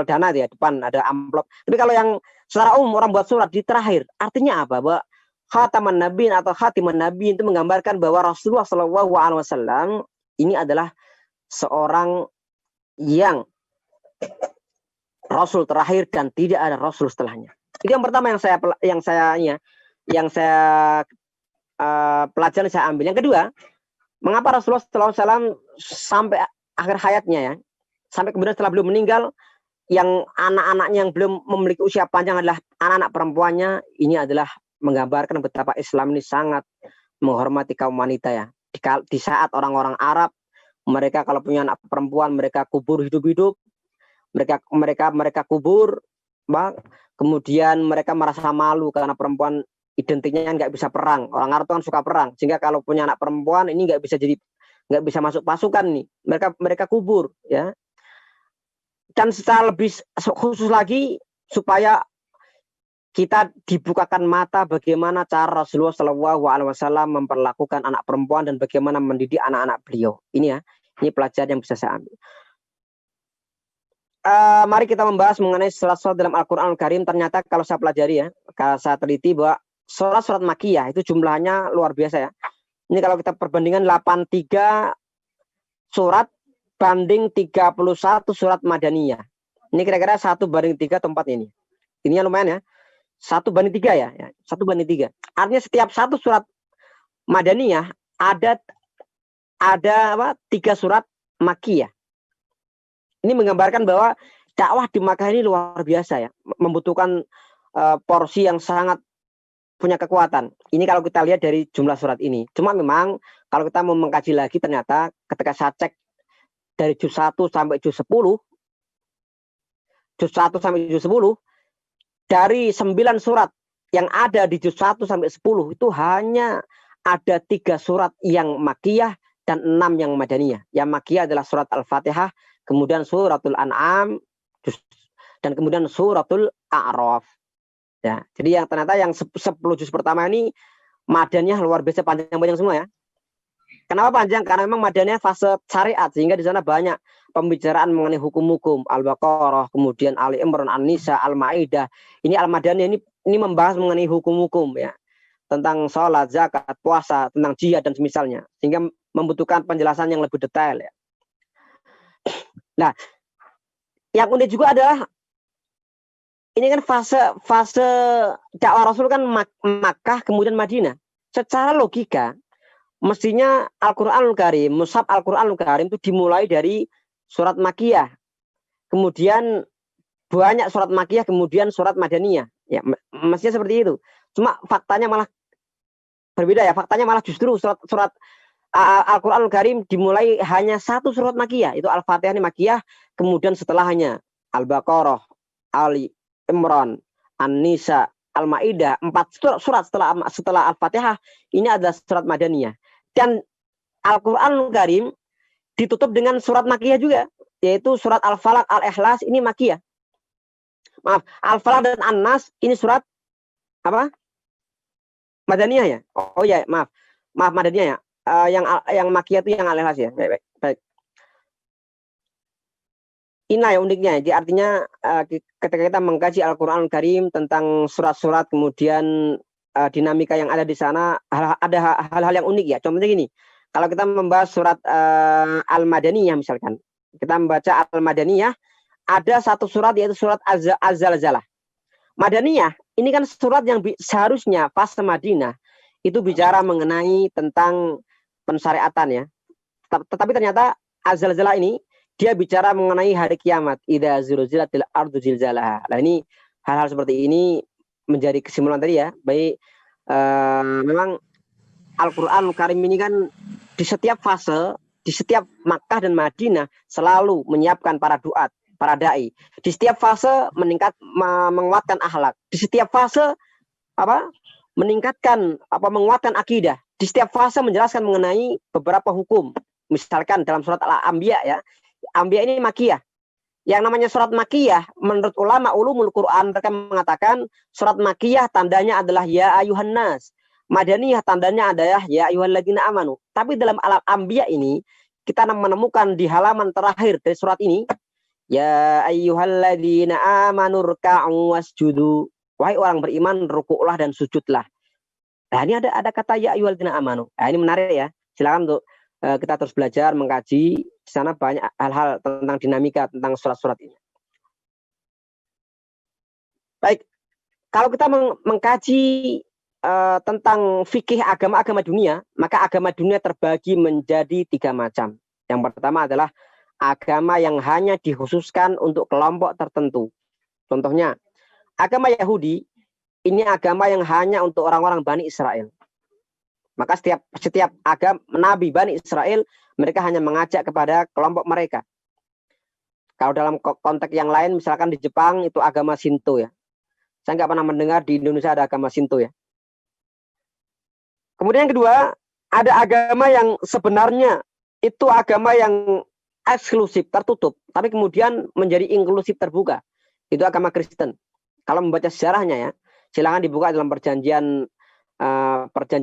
dana di depan ada amplop. Tapi kalau yang secara umum orang buat surat di terakhir, artinya apa? Bahwa khataman nabiin atau khatiman nabiin itu menggambarkan bahwa Rasulullah SAW ini adalah seorang yang Rasul terakhir dan tidak ada Rasul setelahnya. Itu yang pertama yang saya pelajaran saya ambil. Yang kedua, mengapa Rasulullah SAW sampai akhir hayatnya ya, sampai kemudian setelah beliau meninggal, yang anak-anaknya yang belum memiliki usia panjang adalah anak-anak perempuannya. Ini adalah menggambarkan betapa Islam ini sangat menghormati kaum wanita ya. Di saat orang-orang Arab, mereka kalau punya anak perempuan, mereka kubur hidup-hidup, mereka kubur, kemudian mereka merasa malu karena perempuan identiknya nggak bisa perang. Orang Arab kan suka perang, sehingga kalau punya anak perempuan ini nggak bisa masuk pasukan nih. Mereka kubur ya. Dan secara lebih khusus lagi supaya kita dibukakan mata bagaimana cara Rasulullah SAW memperlakukan anak perempuan dan bagaimana mendidik anak-anak beliau. Ini ya, ini pelajaran yang bisa saya ambil. Mari kita membahas mengenai surat-surat dalam Al-Quran Al-Karim. Ternyata kalau saya pelajari ya, kalau saya teliti bahwa surat-surat Makkiyah itu jumlahnya luar biasa ya. Ini kalau kita perbandingan 83 surat banding 31 surat Madaniyah. Ini kira-kira 1:3 tempat ini. Ininya lumayan ya. 1:3 ya. 1:3. Artinya setiap satu surat Madaniyah ada 3 surat Makkiyah. Ini menggambarkan bahwa dakwah di Makkah ini luar biasa ya. Membutuhkan porsi yang sangat punya kekuatan. Ini kalau kita lihat dari jumlah surat ini. Cuma memang kalau kita mau mengkaji lagi ternyata ketika saya cek dari juz 1 sampai juz 10, dari 9 surat yang ada di juz 1 sampai 10 itu hanya ada 3 surat yang Makkiyah dan 6 yang Madaniyah. Yang Makkiyah adalah surat Al-Fatihah, kemudian suratul An'am, dan kemudian suratul A'raf. Ya, jadi yang ternyata yang 10 juz pertama ini Madaniyah luar biasa panjang-panjang semua ya. Kenapa panjang? Karena memang Madaniyah fase syariat, sehingga di sana banyak pembicaraan mengenai hukum-hukum, Al-Baqarah, kemudian Ali Imran, An-Nisa, Al-Maidah. Ini Al-Madaniyah ini membahas mengenai hukum-hukum ya, tentang sholat, zakat, puasa, tentang jihad dan semisalnya, sehingga membutuhkan penjelasan yang lebih detail ya. Nah, yang unik juga adalah ini kan fase dakwah Rasul kan Makkah kemudian Madinah. Secara logika mestinya Al-Qur'anul Karim, mushaf Al-Qur'anul Karim itu dimulai dari surat Makkiyah. Kemudian banyak surat Makkiyah, kemudian surat Madaniyah. Ya, mestinya seperti itu. Cuma faktanya malah berbeda ya. Faktanya malah justru surat Al-Qur'anul Karim dimulai hanya 1 surat Makkiyah, itu Al-Fatihah ini Makkiyah, kemudian setelahnya Al-Baqarah, Ali Imran, An-Nisa, Al-Maidah, 4 surat setelah Al-Fatihah ini adalah surat Madaniyah. Dan Al-Qur'anul Karim ditutup dengan surat Makkiyah juga, yaitu surat Al-Falaq, Al-Ikhlas ini Makkiyah. Maaf, Al-Falaq dan An-Nas ini surat apa? Madaniyah ya. Oh ya, maaf Madaniyah ya. Yang Makkiyah itu yang Al-Ikhlas ya. Baik. Ini ya uniknya. Jadi artinya ketika kita mengkaji Al-Qur'an Al-Karim tentang surat-surat, kemudian dinamika yang ada di sana, ada hal-hal yang unik ya. Contohnya gini, kalau kita membahas surat Al-Madaniyah misalkan, kita membaca Al-Madaniyah, ada 1 surat yaitu surat Az-Zalzalah. Madaniyah ini kan surat yang seharusnya pas Madinah itu bicara mengenai tentang pensyariatan ya. Tetapi ternyata Az-Zalzalah ini dia bicara mengenai hari kiamat. Idza zulzilatil ardu zilzalaha. Nah ini hal-hal seperti ini menjadi kesimpulan tadi ya, baik memang Al-Quran Karim ini kan di setiap fase, di setiap Makkah dan Madinah selalu menyiapkan para duat, para dai. Di setiap fase menguatkan akhlak. Di setiap fase meningkatkan menguatkan akidah. Di setiap fase menjelaskan mengenai beberapa hukum. Misalkan dalam surat Al-Anbiya ya. Anbiya ini makiyah. Yang namanya surat makiyah menurut ulama ulumul Quran mereka mengatakan surat makiyah tandanya adalah ya ayuhan nas. Madaniyah tandanya adalah ya ayyuhalladzina amanu. Tapi dalam Al-Anbiya ini kita menemukan di halaman terakhir dari surat ini ya ayyuhalladzina amanu ruk'u wasjudu. Wahai orang beriman, rukuklah dan sujudlah. Nah, ini ada kata ya ayyuhalladzina amanu. Nah, ini menarik ya. Silakan untuk kita terus belajar, mengkaji. Di sana banyak hal-hal tentang dinamika tentang surat-surat ini. Baik, kalau kita mengkaji tentang fikih agama-agama dunia, maka agama dunia terbagi menjadi 3 macam. Yang pertama adalah agama yang hanya dikhususkan untuk kelompok tertentu. Contohnya, agama Yahudi ini agama yang hanya untuk orang-orang Bani Israel. Maka setiap agama Nabi Bani Israel mereka hanya mengajak kepada kelompok mereka. Kalau dalam konteks yang lain, misalkan di Jepang itu agama Shinto ya. Saya nggak pernah mendengar di Indonesia ada agama Shinto ya. Kemudian yang kedua, ada agama yang sebenarnya itu agama yang eksklusif, tertutup, tapi kemudian menjadi inklusif, terbuka. Itu agama Kristen. Kalau membaca sejarahnya ya, silakan dibuka dalam perjanjian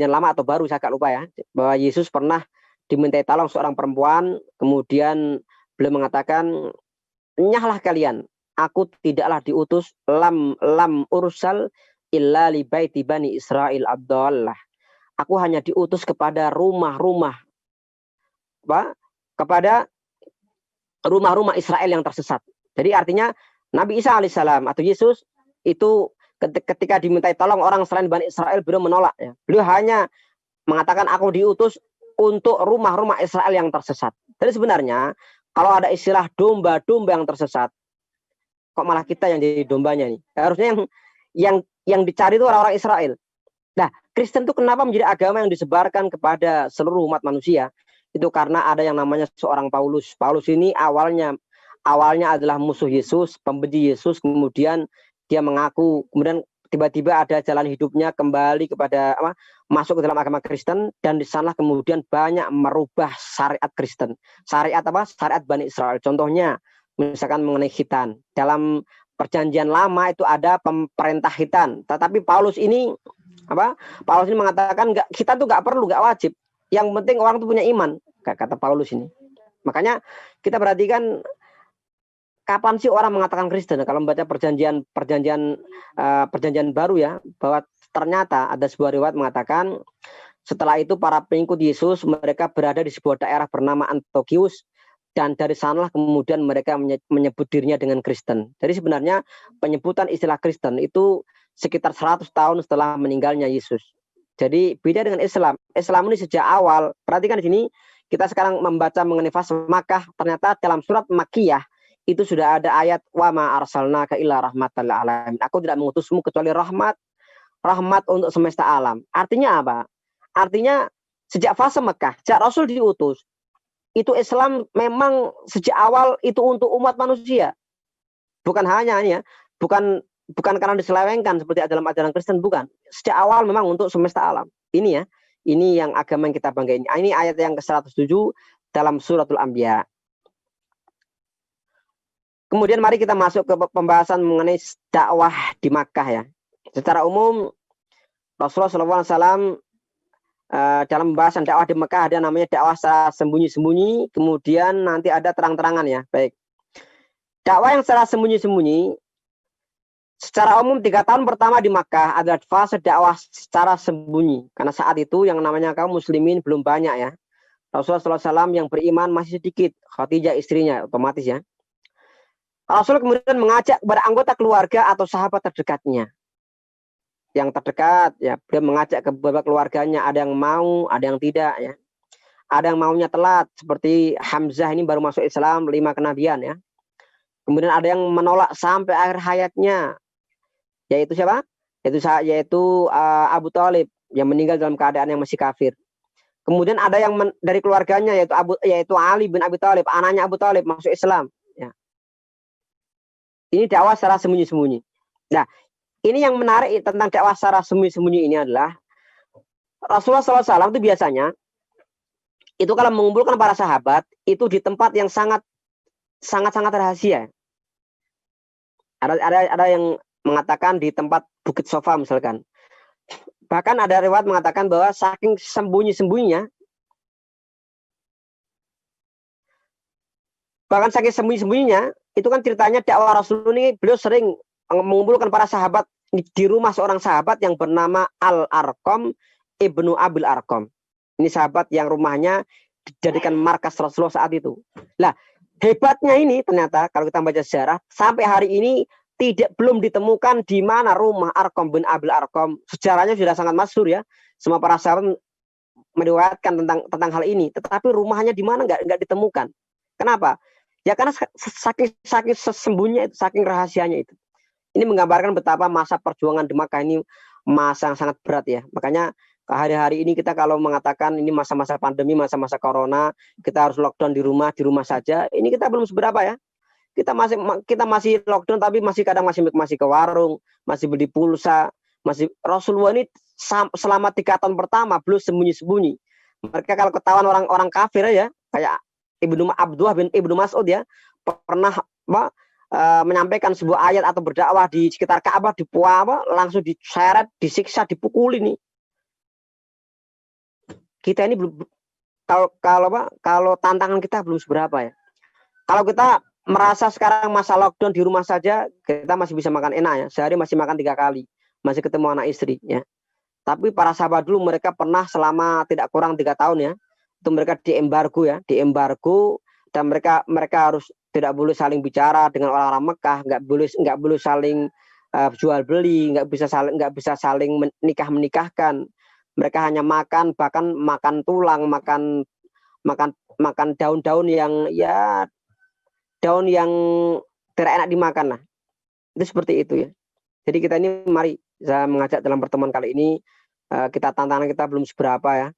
lama atau baru, saya agak lupa ya, bahwa Yesus pernah dimintai tolong seorang perempuan, kemudian beliau mengatakan, nyahlah kalian, aku tidaklah diutus lam ursal illa li baiti bani Israil abdallah. Aku hanya diutus kepada rumah-rumah kepada rumah-rumah Israel yang tersesat. Jadi artinya Nabi Isa alaihissalam atau Yesus itu ketika dimintai tolong orang selain Bani Israel, beliau menolak ya. Beliau hanya mengatakan aku diutus untuk rumah-rumah Israel yang tersesat. Jadi sebenarnya kalau ada istilah domba-domba yang tersesat, kok malah kita yang jadi dombanya nih? Harusnya yang dicari itu orang-orang Israel. Nah, Kristen itu kenapa menjadi agama yang disebarkan kepada seluruh umat manusia? Itu karena ada yang namanya seorang Paulus. Paulus ini awalnya adalah musuh Yesus, pembenci Yesus, kemudian dia mengaku, kemudian tiba-tiba ada jalan hidupnya kembali kepada masuk ke dalam agama Kristen, dan di sana kemudian banyak merubah syariat Kristen. Syariat Syariat Bani Israel. Contohnya misalkan mengenai khitan. Dalam perjanjian lama itu ada perintah khitan, tetapi Paulus ini mengatakan khitan itu nggak perlu, nggak wajib. Yang penting orang itu punya iman, kata Paulus ini. Makanya kita perhatikan kapan sih orang mengatakan Kristen? Kalau membaca perjanjian baru ya, bahwa ternyata ada sebuah riwayat mengatakan setelah itu para pengikut Yesus mereka berada di sebuah daerah bernama Antiochius, dan dari sanalah kemudian mereka menyebut dirinya dengan Kristen. Jadi sebenarnya penyebutan istilah Kristen itu sekitar 100 tahun setelah meninggalnya Yesus. Jadi beda dengan Islam. Islam ini sejak awal, perhatikan di sini, kita sekarang membaca mengenai fase Makkah, ternyata dalam surat Makkiyah itu sudah ada ayat wa ma arsalnaka illa rahmatan lil alamin. Aku tidak mengutusmu kecuali rahmat untuk semesta alam. Artinya apa? Artinya sejak fase Mekah, sejak Rasul diutus, itu Islam memang sejak awal itu untuk umat manusia. Bukan hanya ya, bukan karena diselewengkan seperti dalam ajaran Kristen, bukan. Sejak awal memang untuk semesta alam. Ini ya, ini yang agama yang kita banggain. Ini ayat yang ke-107 dalam suratul Anbiya. Kemudian mari kita masuk ke pembahasan mengenai dakwah di Makkah ya. Secara umum Rasulullah SAW dalam pembahasan dakwah di Makkah ada namanya dakwah secara sembunyi-sembunyi, kemudian nanti ada terang-terangan ya. Baik. Dakwah yang secara sembunyi-sembunyi, secara umum 3 tahun pertama di Makkah adalah fase dakwah secara sembunyi. Karena saat itu yang namanya kaum muslimin belum banyak ya. Rasulullah SAW yang beriman masih sedikit. Khadijah istrinya otomatis ya. Rasul kemudian mengajak kepada anggota keluarga atau sahabat terdekatnya. Yang terdekat ya, beliau mengajak ke beberapa keluarganya, ada yang mau, ada yang tidak ya. Ada yang maunya telat seperti Hamzah ini baru masuk Islam 5 kenabian ya. Kemudian ada yang menolak sampai akhir hayatnya. Yaitu siapa? yaitu Abu Thalib yang meninggal dalam keadaan yang masih kafir. Kemudian ada yang dari keluarganya yaitu Ali bin Abi Thalib, anaknya Abu Thalib masuk Islam. Ya. Ini dakwah secara sembunyi-sembunyi. Nah, ini yang menarik tentang dakwah secara sembunyi-sembunyi ini adalah Rasulullah SAW itu biasanya itu kalau mengumpulkan para sahabat itu di tempat yang sangat rahasia. Ada yang mengatakan di tempat Bukit Sofa misalkan. Bahkan ada riwayat mengatakan bahwa saking sembunyi-sembunyinya, itu kan ceritanya dakwah Rasul ini beliau sering mengumpulkan para sahabat di rumah seorang sahabat yang bernama Al-Arqam Ibnu Abil Arqam. Ini sahabat yang rumahnya dijadikan markas Rasulullah saat itu. Nah, hebatnya ini ternyata kalau kita baca sejarah sampai hari ini belum ditemukan di mana rumah Arqam bin Abil Arqam. Sejarahnya sudah sangat masyhur ya. Semua para sahabat meriwayatkan tentang hal ini, tetapi rumahnya di mana nggak ditemukan. Kenapa? Ya karena saking sembunyinya itu, saking rahasianya itu. Ini menggambarkan betapa masa perjuangan di Makkah ini masa yang sangat berat ya. Makanya hari-hari ini kita kalau mengatakan ini masa-masa pandemi, masa-masa corona, kita harus lockdown di rumah saja. Ini kita belum seberapa ya. Kita masih lockdown tapi kadang masih ke warung, masih beli pulsa, masih Rasulullah ini selama 3 tahun pertama belum sembunyi-sembunyi. Mereka kalau ketahuan orang kafir ya, kayak Abdullah bin Ibnu Mas'ud ya, pernah menyampaikan sebuah ayat atau berdakwah di sekitar Ka'bah langsung diseret, disiksa, dipukuli nih. Kita ini belum kalau tantangan kita belum seberapa ya. Kalau kita merasa sekarang masa lockdown di rumah saja, kita masih bisa makan enak ya. Sehari masih makan 3 kali, masih ketemu anak istri ya. Tapi para sahabat dulu mereka pernah selama tidak kurang 3 tahun ya, itu mereka diembargo dan mereka harus tidak boleh saling bicara dengan orang-orang Mekah, nggak boleh saling jual beli, nggak bisa saling menikahkan. Mereka hanya bahkan makan tulang, makan daun-daun yang ya daun yang tidak enak dimakan lah. Itu seperti itu ya. Jadi kita ini mari saya mengajak dalam pertemuan kali ini, tantangan kita belum seberapa ya.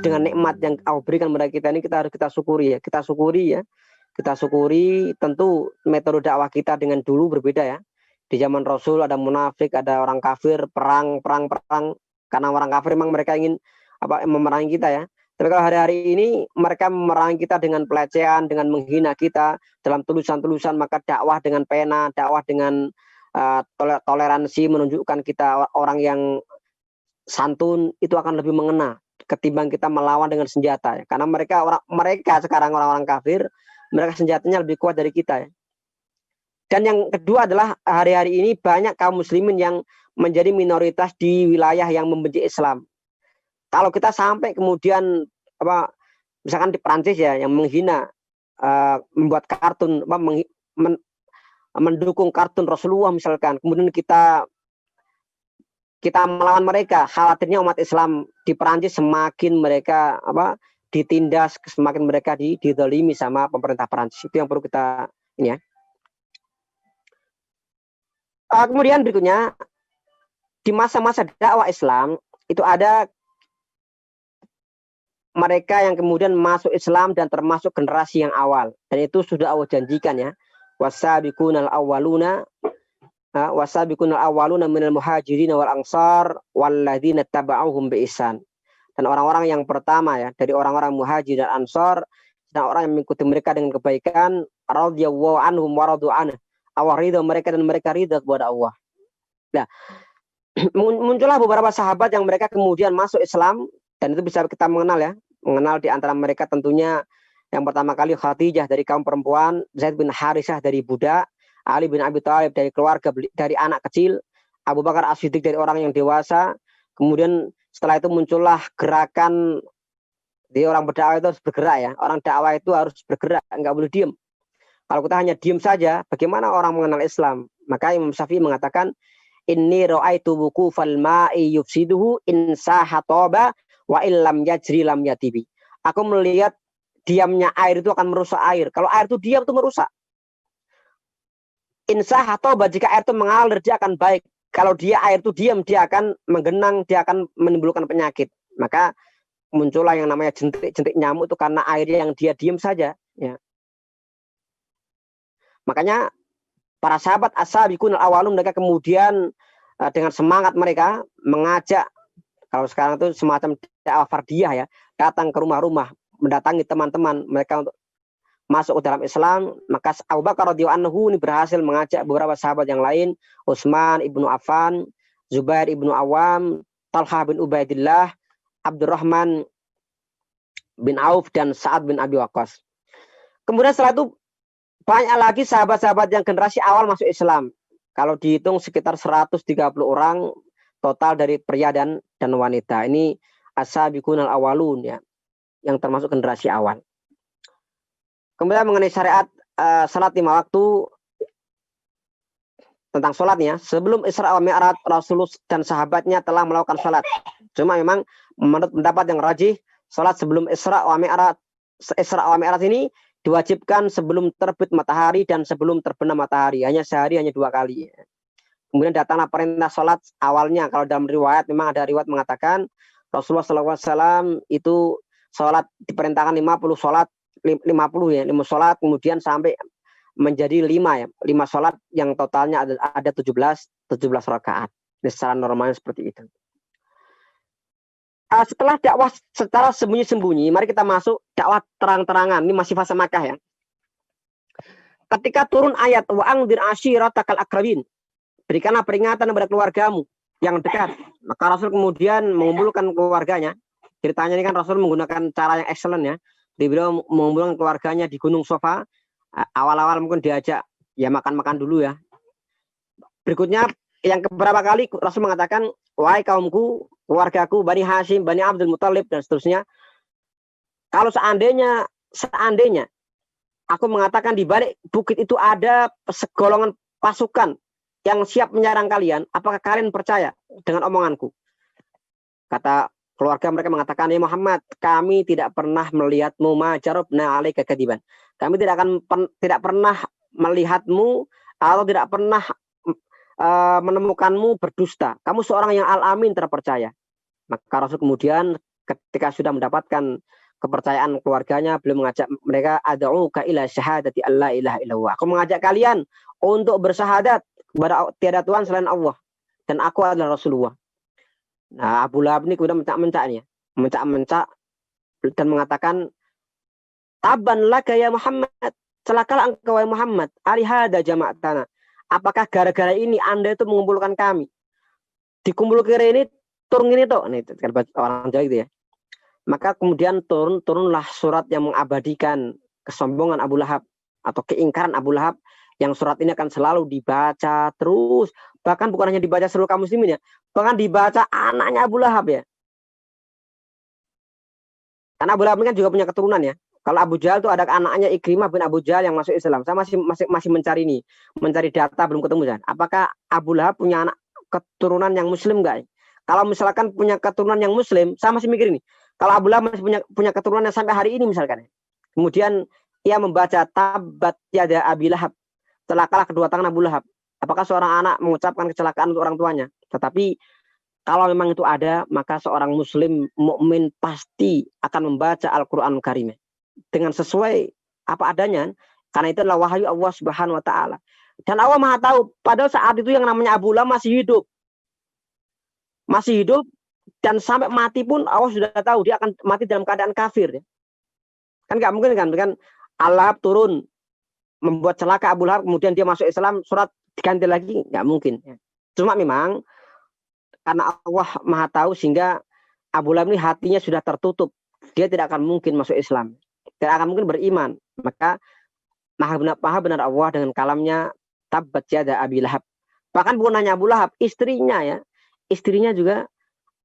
Dengan nikmat yang Allah berikan kepada kita ini kita harus syukuri ya. Kita syukuri tentu metode dakwah kita dengan dulu berbeda ya. Di zaman Rasul ada munafik, ada orang kafir, perang. Karena orang kafir memang mereka ingin memerangi kita ya. Tapi kalau hari-hari ini mereka memerangi kita dengan pelecehan, dengan menghina kita dalam tulisan-tulisan, maka dakwah dengan pena, dakwah dengan toleransi, menunjukkan kita orang yang santun, itu akan lebih mengena ketimbang kita melawan dengan senjata ya. Karena mereka sekarang orang-orang kafir, mereka senjatanya lebih kuat dari kita ya. Dan yang kedua adalah hari-hari ini banyak kaum muslimin yang menjadi minoritas di wilayah yang membenci Islam. Kalau kita sampai kemudian misalkan di Perancis ya yang menghina, membuat kartun, mendukung kartun Rasulullah misalkan, kemudian kita melawan mereka, khawatirnya umat Islam di Perancis semakin mereka ditindas, semakin mereka didolimi sama pemerintah Perancis. Itu yang perlu kita ini ya. Kemudian berikutnya di masa-masa dakwah Islam itu ada mereka yang kemudian masuk Islam dan termasuk generasi yang awal, dan itu sudah Allah janjikan ya, wasabiqunal awwaluna minal muhajirin wal ansar walladzina taba'uhum bi ihsan. Dan orang-orang yang pertama ya dari orang-orang muhajir dan ansar dan orang yang mengikuti mereka dengan kebaikan, radhiyallahu anhum wa radu anhu, Allah ridha mereka dan mereka ridha kepada Allah. Nah, muncullah beberapa sahabat yang mereka kemudian masuk Islam, dan itu bisa kita mengenal di antara mereka tentunya yang pertama kali Khadijah dari kaum perempuan, Zaid bin Harisah dari budak, Ali bin Abi Thalib dari keluarga, dari anak kecil, Abu Bakar As-Siddiq dari orang yang dewasa. Kemudian setelah itu muncullah gerakan di orang berdakwah itu harus bergerak ya. Orang dakwah itu harus bergerak, nggak boleh diem. Kalau kita hanya diem saja, bagaimana orang mengenal Islam? Maka Imam Syafi'i mengatakan, inni ra'aitu wuqufal ma'i yufsiduhu in sahatoba wa illam yajri lam yatibi. Aku melihat diamnya air itu akan merusak air. Kalau air itu diam itu merusak. In sahatoba, jika air itu mengalir dia akan baik. kalau dia air itu diam, dia akan menggenang, dia akan menimbulkan penyakit. Maka muncullah yang namanya jentik-jentik nyamuk itu karena air yang dia diam saja. Ya. Makanya para sahabat as-sabiqun al-awwalun mereka kemudian dengan semangat mereka mengajak, kalau sekarang itu semacam dakwah fardiyah ya, datang ke rumah-rumah, mendatangi teman-teman mereka untuk masuk ke dalam Islam. Maka Abu Bakar radhiyallahu anhu ini berhasil mengajak beberapa sahabat yang lain, Utsman ibnu Affan, Zubair ibnu Awam, Talha bin Ubaidillah, Abdurrahman bin Auf, dan Sa'ad bin Abi Waqqas. Kemudian setelah itu banyak lagi sahabat-sahabat yang generasi awal masuk Islam. Kalau dihitung sekitar 130 orang total dari pria dan wanita. Ini as-sabiqun al-awwalun ya, yang termasuk generasi awal. Kemudian mengenai syariat salat 5 waktu, tentang sholatnya, sebelum Isra wa Mi'raj Rasulullah dan sahabatnya telah melakukan sholat. Cuma memang menurut pendapat yang rajih, sholat sebelum Isra wa Mi'raj ini diwajibkan sebelum terbit matahari dan sebelum terbenam matahari. Hanya sehari, hanya 2 kali. Kemudian datanglah perintah sholat awalnya. Kalau dalam riwayat, memang ada riwayat mengatakan Rasulullah SAW itu sholat diperintahkan 50 sholat, 50 ya, 5 sholat, kemudian sampai menjadi 5 ya, 5 sholat yang totalnya ada 17 rakaat. Ini secara normalnya seperti itu. Setelah dakwah secara sembunyi-sembunyi, mari kita masuk dakwah terang-terangan. Ini masih fase Makkah ya. Ketika turun ayat wa anzir ashiratakal aqrabin, berikanlah peringatan kepada keluargamu yang dekat. Maka Rasul kemudian mengumpulkan keluarganya. Ceritanya ini kan Rasul menggunakan cara yang excellent ya. Beliau mengumpulkan keluarganya di Gunung Sofa. Awal-awal mungkin diajak ya makan-makan dulu ya. Berikutnya yang keberapa kali Rasul mengatakan, wahai kaumku, keluargaku, Bani Hashim, Bani Abdul Muthalib, dan seterusnya. Kalau seandainya aku mengatakan di balik bukit itu ada segolongan pasukan yang siap menyerang kalian, apakah kalian percaya dengan omonganku? Kata keluarga mereka mengatakan, ya Muhammad, kami tidak pernah melihatmu majarobna alaika kadiban. Kami tidak pernah melihatmu atau tidak pernah menemukanmu berdusta. Kamu seorang yang al-amin, terpercaya. Maka Rasul kemudian ketika sudah mendapatkan kepercayaan keluarganya, beliau mengajak mereka, ad'uka ila syahadati alla ilaha illallah. Aku mengajak kalian untuk bersyahadat kepada tiada Tuhan selain Allah dan aku adalah Rasulullah. Nah, Abu Lahab ini kemudian mencak-mencak dan mengatakan, taban laka ya Muhammad, celakalah engkau ya Muhammad, alihada jama'atana. Apakah gara-gara ini Anda itu mengumpulkan kami? Dikumpul kira ini, turun ini toh. Ini orang Jawa gitu ya. Maka kemudian turunlah surat yang mengabadikan kesombongan Abu Lahab atau keingkaran Abu Lahab, yang surat ini akan selalu dibaca terus. Bahkan bukan hanya dibaca seluruh kaum muslimin ya, bahkan dibaca anaknya Abu Lahab ya. Karena Abu Lahab ini kan juga punya keturunan ya. Kalau Abu Jahal itu ada anaknya Ikrimah bin Abu Jahal yang masuk Islam. Saya masih mencari data, belum ketemu kan. Apakah Abu Lahab punya anak keturunan yang muslim enggak? Kalau misalkan punya keturunan yang muslim, saya masih mikir ini. Kalau Abu Lahab masih punya keturunan yang sampai hari ini misalkan. Kemudian ia membaca tabat yada Abi Lahab, celakalah kedua tangan Abu Lahab. Apakah seorang anak mengucapkan kecelakaan untuk orang tuanya? Tetapi kalau memang itu ada, maka seorang muslim mukmin pasti akan membaca Al-Qur'an Karim dengan sesuai apa adanya, karena itu adalah wahyu Allah Subhanahu wa taala. Dan Allah Maha tahu, padahal saat itu yang namanya Abu Lahab masih hidup. Masih hidup, dan sampai mati pun Allah sudah tahu dia akan mati dalam keadaan kafir. Kan nggak mungkin kan Allah turun membuat celaka Abu Lahab, kemudian dia masuk Islam, surat diganti lagi, nggak mungkin. Cuma memang karena Allah Maha tahu, sehingga Abu Lahab ini hatinya sudah tertutup, dia tidak akan mungkin masuk Islam, tidak akan mungkin beriman. Maka maha benar Allah dengan kalamnya, tabat yada Abi Lahab. Bahkan bukan hanya Abu Lahab, istrinya ya, istrinya juga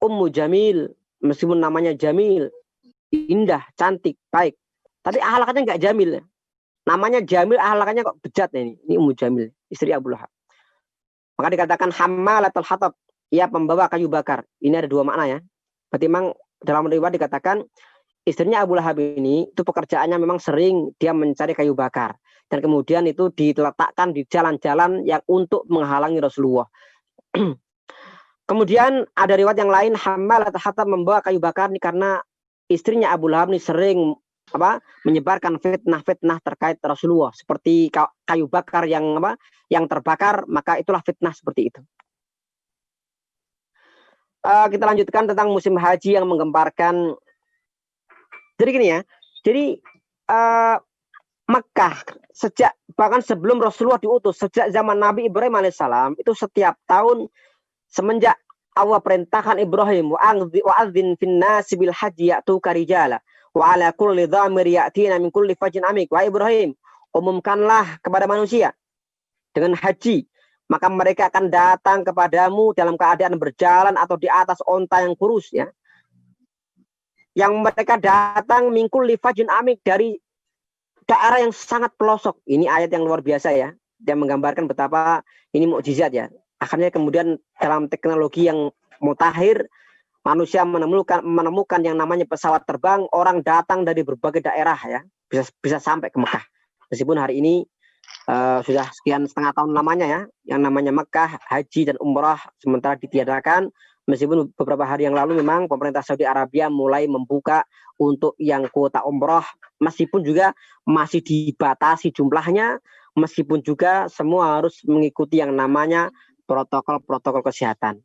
Ummu Jamil, meskipun namanya Jamil, indah, cantik, baik, tapi akhlaknya nggak Jamil. Namanya Jamil, akhlaknya kok bejat ini. Ini Ummu Jamil, istri Abu Lahab. Maka dikatakan hammalatul hatab, ia pembawa kayu bakar. Ini ada 2 makna ya. Berarti memang dalam riwayat dikatakan istrinya Abu Lahab ini itu pekerjaannya memang sering dia mencari kayu bakar, dan kemudian itu diletakkan di jalan-jalan yang untuk menghalangi Rasulullah. Kemudian ada riwayat yang lain, Hammalat Hatab membawa kayu bakar ini karena istrinya Abu Lahab ini sering menyebarkan fitnah-fitnah terkait Rasulullah, seperti kayu bakar yang terbakar, maka itulah fitnah seperti itu. Kita lanjutkan tentang musim haji yang menggemparkan. Jadi gini ya, jadi Mekah bahkan sebelum Rasulullah diutus, sejak zaman Nabi Ibrahim alaihissalam, itu setiap tahun semenjak Allah perintahkan Ibrahim wa'adzin fin nasi bil haji ya'tuka rijala wa ala kulli dhamir ya'tina min kulli fajin amik. Wa Ibrahim, umumkanlah kepada manusia dengan haji, maka mereka akan datang kepadamu dalam keadaan berjalan atau di atas onta yang kurus ya. Yang mereka datang min kulli fajin amik, dari daerah yang sangat pelosok. Ini ayat yang luar biasa ya. Dia menggambarkan betapa ini mukjizat ya. Akhirnya kemudian dalam teknologi yang mutakhir, manusia menemukan yang namanya pesawat terbang, orang datang dari berbagai daerah ya, bisa sampai ke Mekah. Meskipun hari ini sudah sekian setengah tahun lamanya ya, yang namanya Mekah, haji dan umrah sementara ditiadakan. Meskipun beberapa hari yang lalu memang pemerintah Saudi Arabia mulai membuka untuk yang kuota umrah, meskipun juga masih dibatasi jumlahnya, meskipun juga semua harus mengikuti yang namanya protokol kesehatan.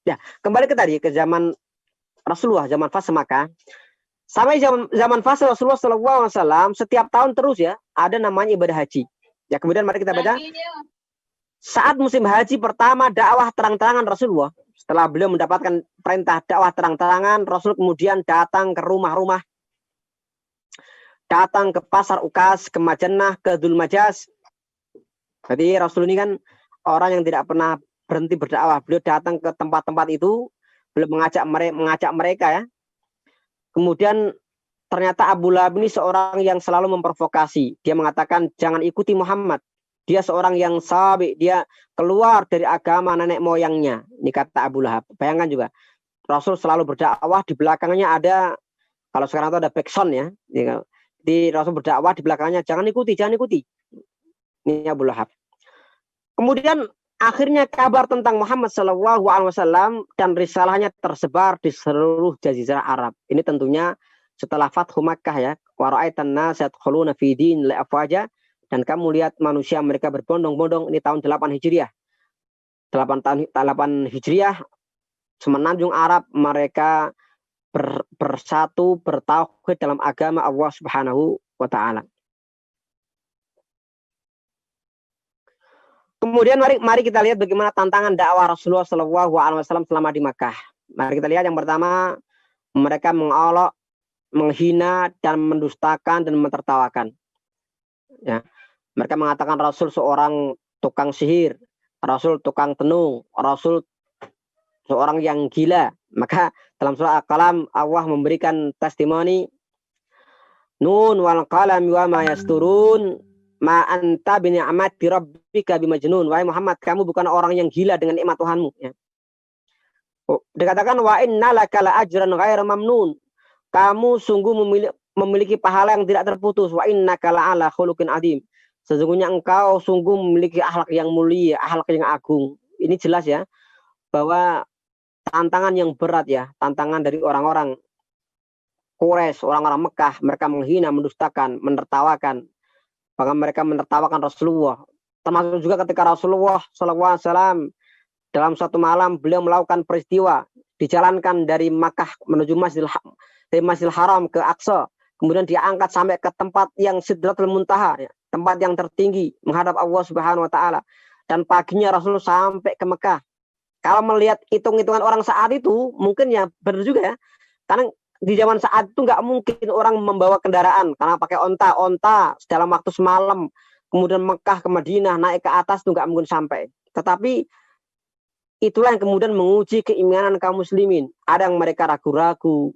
Ya, kembali ke zaman Rasulullah, zaman fase Makkah. Sampai zaman fase Rasulullah SAW, setiap tahun terus ya ada namanya ibadah haji. Ya, kemudian mari kita baca. Saat musim haji pertama dakwah terang-terangan Rasulullah, setelah beliau mendapatkan perintah dakwah terang-terangan, Rasul kemudian datang ke rumah-rumah, datang ke pasar Ukas, ke Majannah, ke Dzul Majas. Jadi Rasul ini kan orang yang tidak pernah berhenti berdakwah. Beliau datang ke tempat-tempat itu, beliau mengajak mereka ya. Kemudian ternyata Abu Lahab ini seorang yang selalu memprovokasi. Dia mengatakan jangan ikuti Muhammad. Dia seorang yang sabi, dia keluar dari agama nenek moyangnya. Ini kata Abu Lahab. Bayangkan juga, Rasul selalu berdakwah, di belakangnya ada, kalau sekarang itu ada backsound ya. Di Rasul berdakwah, di belakangnya jangan ikuti. Ini Abu Lahab. Kemudian akhirnya kabar tentang Muhammad SAW dan risalahnya tersebar di seluruh jazirah Arab. Ini tentunya setelah Fathu Makkah ya. Wa ra'aitan nas yadkhuluna fi din la afwaja, dan kamu lihat manusia mereka berbondong-bondong. Ini tahun 8 Hijriah. 8 Hijriah, semenanjung Arab mereka bersatu, bertauhid dalam agama Allah Subhanahu wa taala. Kemudian mari kita lihat bagaimana tantangan dakwah Rasulullah SAW selama di Makkah. Mari kita lihat yang pertama, mereka mengolok, menghina dan mendustakan dan mentertawakan. Ya, mereka mengatakan Rasul seorang tukang sihir, Rasul tukang tenung, Rasul seorang yang gila. Maka dalam surah Al-Qalam Allah memberikan testimoni, Nun wal qalam wa ma yasturun ma anta bi ni'mati rabbika bimajnun. Wahai Muhammad, kamu bukan orang yang gila dengan nikmat Tuhanmu ya. Dikatakan wa innalaka la ajran ghairu mamnun. Kamu sungguh memiliki pahala yang tidak terputus. Wa innaka la ala khuluqin adzim. Sesungguhnya engkau sungguh memiliki akhlak yang mulia, akhlak yang agung. Ini jelas ya bahwa tantangan yang berat ya, tantangan dari orang-orang Quraisy, orang-orang Mekah, mereka menghina, mendustakan, menertawakan. Bahkan mereka menertawakan Rasulullah. Termasuk juga ketika Rasulullah SAW dalam suatu malam beliau melakukan peristiwa, dijalankan dari Makkah menuju Masjidil Haram ke Aqsa, kemudian diangkat sampai ke tempat yang Sidratul Muntaha, ya, tempat yang tertinggi menghadap Allah Subhanahu wa taala. Dan paginya Rasul sampai ke Mekah. Kalau melihat hitung-hitungan orang saat itu, mungkin ya benar juga ya. Karena di zaman saat itu nggak mungkin orang membawa kendaraan, karena pakai onta dalam waktu semalam, kemudian Mekah ke Madinah, naik ke atas itu nggak mungkin sampai. Tetapi itulah yang kemudian menguji keimanan kaum muslimin. Ada yang mereka ragu-ragu,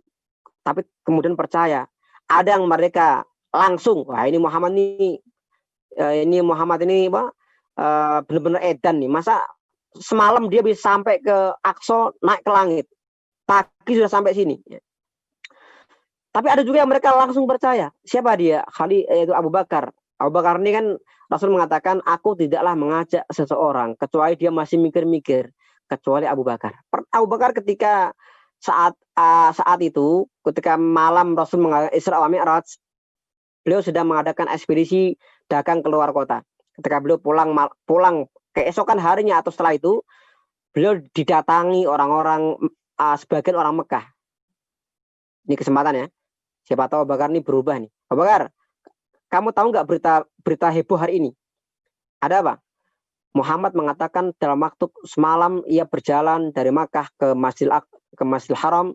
tapi kemudian percaya. Ada yang mereka langsung, wah ini Muhammad ini benar-benar edan nih. Masa semalam dia bisa sampai ke Aqsa, naik ke langit, pagi sudah sampai sini. Tapi ada juga yang mereka langsung percaya. Siapa dia? Yaitu Abu Bakar. Abu Bakar ini kan Rasul mengatakan, aku tidaklah mengajak seseorang kecuali dia masih mikir-mikir. kecuali Abu Bakar. Abu Bakar ketika saat itu ketika malam Rasul mengadakan Isra wa Mi'raj, beliau sedang mengadakan ekspedisi dagang keluar kota. Ketika beliau pulang keesokan harinya atau setelah itu, beliau didatangi orang-orang sebagian orang Mekah. Ini kesempatan ya. Siapa tahu Abu Bakar ini berubah nih. Abu Bakar, kamu tahu nggak berita heboh hari ini? Ada apa? Muhammad mengatakan dalam waktu semalam ia berjalan dari Makkah ke Masjidil Haram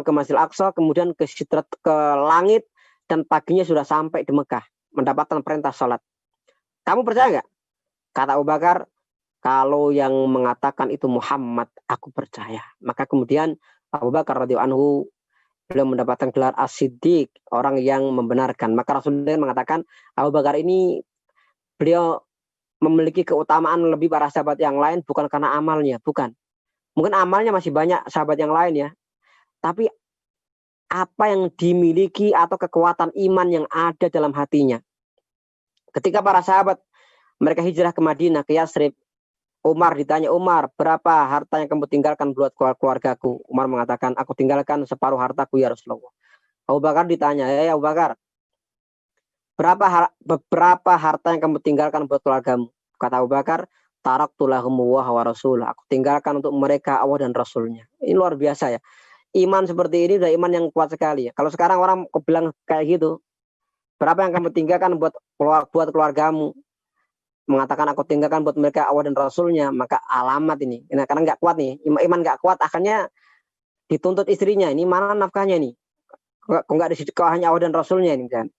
ke Masjidil Aqsa, kemudian ke langit, dan paginya sudah sampai di Mekah mendapatkan perintah sholat. Kamu percaya nggak? Kata Abu Bakar, kalau yang mengatakan itu Muhammad, aku percaya. Maka kemudian Abu Bakar radhiyallahu anhu beliau mendapatkan gelar As-Siddiq, orang yang membenarkan. Maka Rasulullah mengatakan Abu Bakar ini beliau memiliki keutamaan lebih para sahabat yang lain bukan karena amalnya, bukan. Mungkin amalnya masih banyak sahabat yang lain ya. Tapi apa yang dimiliki atau kekuatan iman yang ada dalam hatinya. Ketika para sahabat mereka hijrah ke Madinah, ke Yasrib, Umar ditanya, Umar, berapa harta yang kamu tinggalkan buat keluargaku? Umar mengatakan, aku tinggalkan separuh hartaku ya Rasulullah. Abu Bakar ditanya, ya Abu Bakar, berapa harta yang kamu tinggalkan buat keluargamu? Kata Abu Bakar, taraktu lahum wa rasul. Aku tinggalkan untuk mereka Allah dan Rasulnya. Ini luar biasa ya. Iman seperti ini udah iman yang kuat sekali ya. Kalau sekarang orang bilang kayak gitu, berapa yang kamu tinggalkan buat keluargamu? Mengatakan aku tinggalkan buat mereka Allah dan Rasulnya, maka alamat ini. Nah, karena nggak kuat nih, iman nggak kuat, akhirnya dituntut istrinya. Ini mana nafkahnya nih? Kok nggak di situ, kok hanya Allah dan Rasulnya ini kan?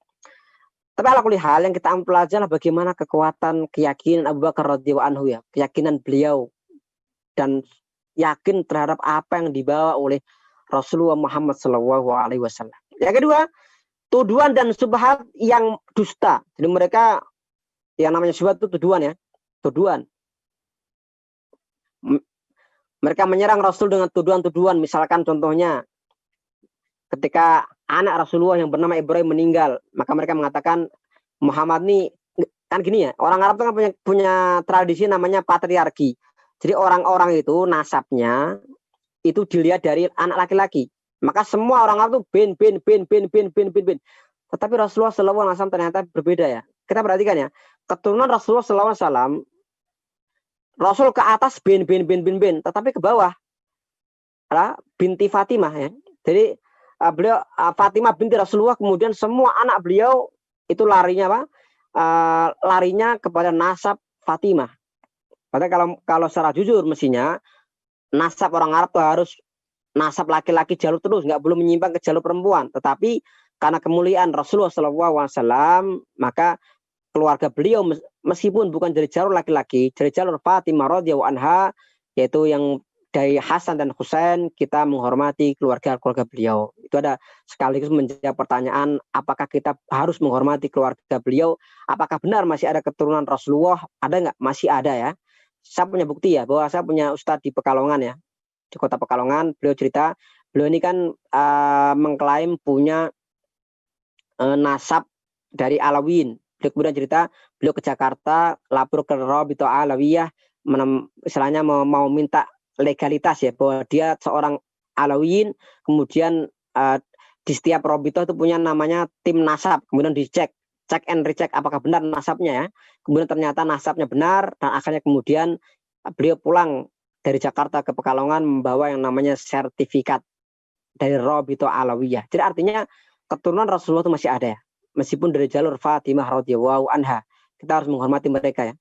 Tapi ala kulli hal yang kita ambil adalah bagaimana kekuatan keyakinan Abu Bakar radhiyallahu anhu ya, keyakinan beliau dan yakin terhadap apa yang dibawa oleh Rasulullah Muhammad SAW. Yang kedua, tuduhan dan subhat yang dusta. Jadi mereka yang namanya subhat itu tuduhan ya, tuduhan. Mereka menyerang Rasul dengan tuduhan-tuduhan. Misalkan contohnya ketika anak Rasulullah yang bernama Ibrahim meninggal, maka mereka mengatakan Muhammad nih kan gini ya, orang Arab kan punya tradisi namanya patriarki. Jadi orang-orang itu nasabnya itu dilihat dari anak laki-laki. Maka semua orang Arab itu bin. Tetapi Rasulullah SAW ternyata berbeda ya. Kita perhatikan ya, keturunan Rasulullah SAW, Rasul ke atas bin, tetapi ke bawah binti Fatimah ya. Jadi beliau Fatimah binti Rasulullah, kemudian semua anak beliau itu larinya apa? Larinya kepada nasab Fatimah. Padahal kalau secara jujur mestinya nasab orang Arab itu harus nasab laki-laki jalur terus, nggak boleh menyimpang ke jalur perempuan. Tetapi karena kemuliaan Rasulullah SAW, maka keluarga beliau meskipun bukan dari jalur laki-laki, dari jalur Fatimah radhiyallahu anha, yaitu yang dari Hasan dan Husain, kita menghormati keluarga beliau. Itu ada sekaligus menjawab pertanyaan, apakah kita harus menghormati keluarga beliau? Apakah benar masih ada keturunan Rasulullah? Ada nggak? Masih ada ya. Saya punya bukti ya, bahwa saya punya ustadz di Pekalongan ya, di kota Pekalongan. Beliau cerita, beliau ini kan mengklaim punya nasab dari Alawiyyin. Beliau kemudian cerita, beliau ke Jakarta, lapor ke Rabithah Alawiyah, istilahnya mau minta legalitas ya, bahwa dia seorang Alawiyyin, kemudian di setiap Rabithah itu punya namanya tim nasab, kemudian dicek, check and recheck apakah benar nasabnya ya, kemudian ternyata nasabnya benar, dan akhirnya kemudian beliau pulang dari Jakarta ke Pekalongan membawa yang namanya sertifikat dari Rabithah Alawiyah. Jadi artinya keturunan Rasulullah itu masih ada ya, meskipun dari jalur Fatimah radhiyallahu anha. Kita harus menghormati mereka ya.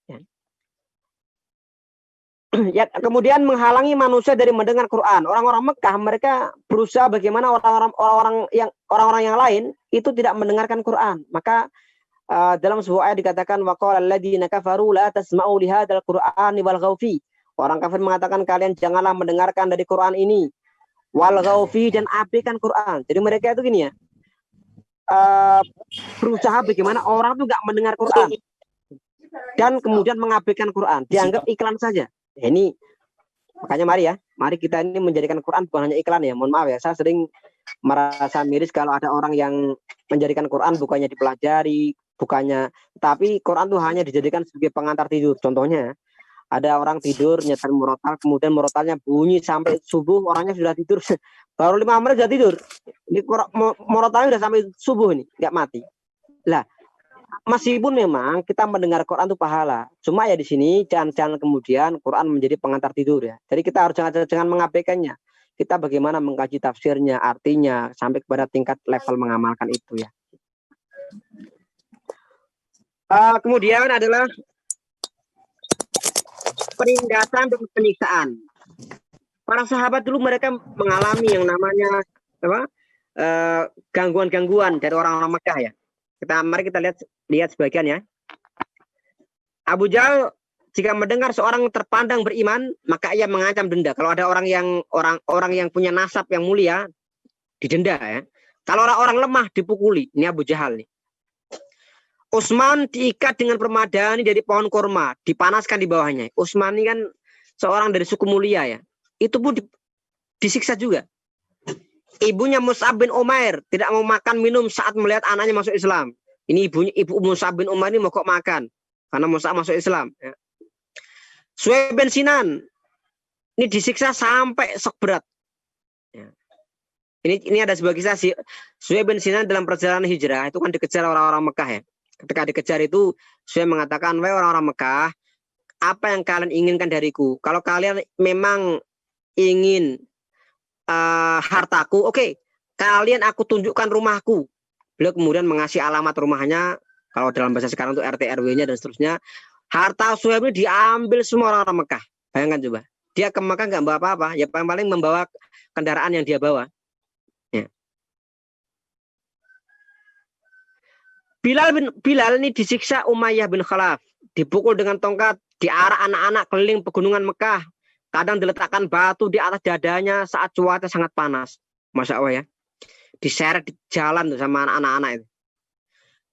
Ya, kemudian menghalangi manusia dari mendengar Quran. Orang-orang Mekah mereka berusaha bagaimana orang-orang yang lain itu tidak mendengarkan Quran. Maka dalam sebuah ayat dikatakan waqala alladziina kafaru la tasma'u li hadzal qur'ani walghaw fi. Orang kafir mengatakan kalian janganlah mendengarkan dari Quran ini, walghaw fi, dan abaikan Quran. Jadi mereka itu gini ya, berusaha bagaimana orang itu nggak mendengar Quran dan kemudian mengabaikan Quran, dianggap iklan saja. Ini makanya mari kita ini menjadikan Quran bukan hanya iklan ya. Mohon maaf ya, saya sering merasa miris kalau ada orang yang menjadikan Quran bukannya dipelajari, tapi Quran itu hanya dijadikan sebagai pengantar tidur. Contohnya Ada orang tidur nyetel murotal, kemudian murotalnya bunyi sampai subuh, orangnya sudah tidur. Baru 5 menit sudah tidur. Ini murotalnya sudah sampai subuh ini, nggak mati. Lah, meskipun memang kita mendengar Quran itu pahala, cuma ya di sini jangan kemudian Quran menjadi pengantar tidur ya. Jadi kita harus jangan mengabaikannya. Kita bagaimana mengkaji tafsirnya, artinya, sampai kepada tingkat level mengamalkan itu ya. Kemudian adalah penindasan dan penyiksaan. Para sahabat dulu mereka mengalami yang namanya apa? Gangguan-gangguan dari orang-orang Mekah ya. Mari kita lihat sebagian ya. Abu Jahal jika mendengar seorang terpandang beriman, maka ia mengancam denda. Kalau ada orang yang punya nasab yang mulia, didenda ya. Kalau orang-orang lemah dipukuli. Ini Abu Jahal nih. Utsman diikat dengan permadani dari pohon kurma, dipanaskan di bawahnya. Utsman ini kan seorang dari suku mulia ya. Itu pun disiksa juga. Ibunya Mus'ab bin Umair tidak mau makan minum saat melihat anaknya masuk Islam. Ini ibu Mus'ab bin Umair ini mogok makan karena Mus'ab masuk Islam. Ya. Suhaib bin Sinan ini disiksa sampai sok berat. Ya. Ini ada sebuah kisah sih. Suhaib bin Sinan dalam perjalanan hijrah itu kan dikejar orang-orang Mekah ya. Ketika dikejar itu, saya mengatakan, wahai orang-orang Mekah, apa yang kalian inginkan dariku? Kalau kalian memang ingin hartaku, oke, kalian aku tunjukkan rumahku. Beliau kemudian mengasih alamat rumahnya, kalau dalam bahasa sekarang itu RT RW-nya dan seterusnya. Harta Suhaib ini diambil semua orang-orang Mekah. Bayangkan coba. Dia ke Mekah nggak bawa apa-apa, ya paling membawa kendaraan yang dia bawa. Ya. Bilal ini disiksa Umayyah bin Khalaf, dipukul dengan tongkat, diarak anak-anak keliling pegunungan Mekah, kadang diletakkan batu di atas dadanya saat cuaca sangat panas. Masya Allah ya, diseret di jalan tuh sama anak-anak itu.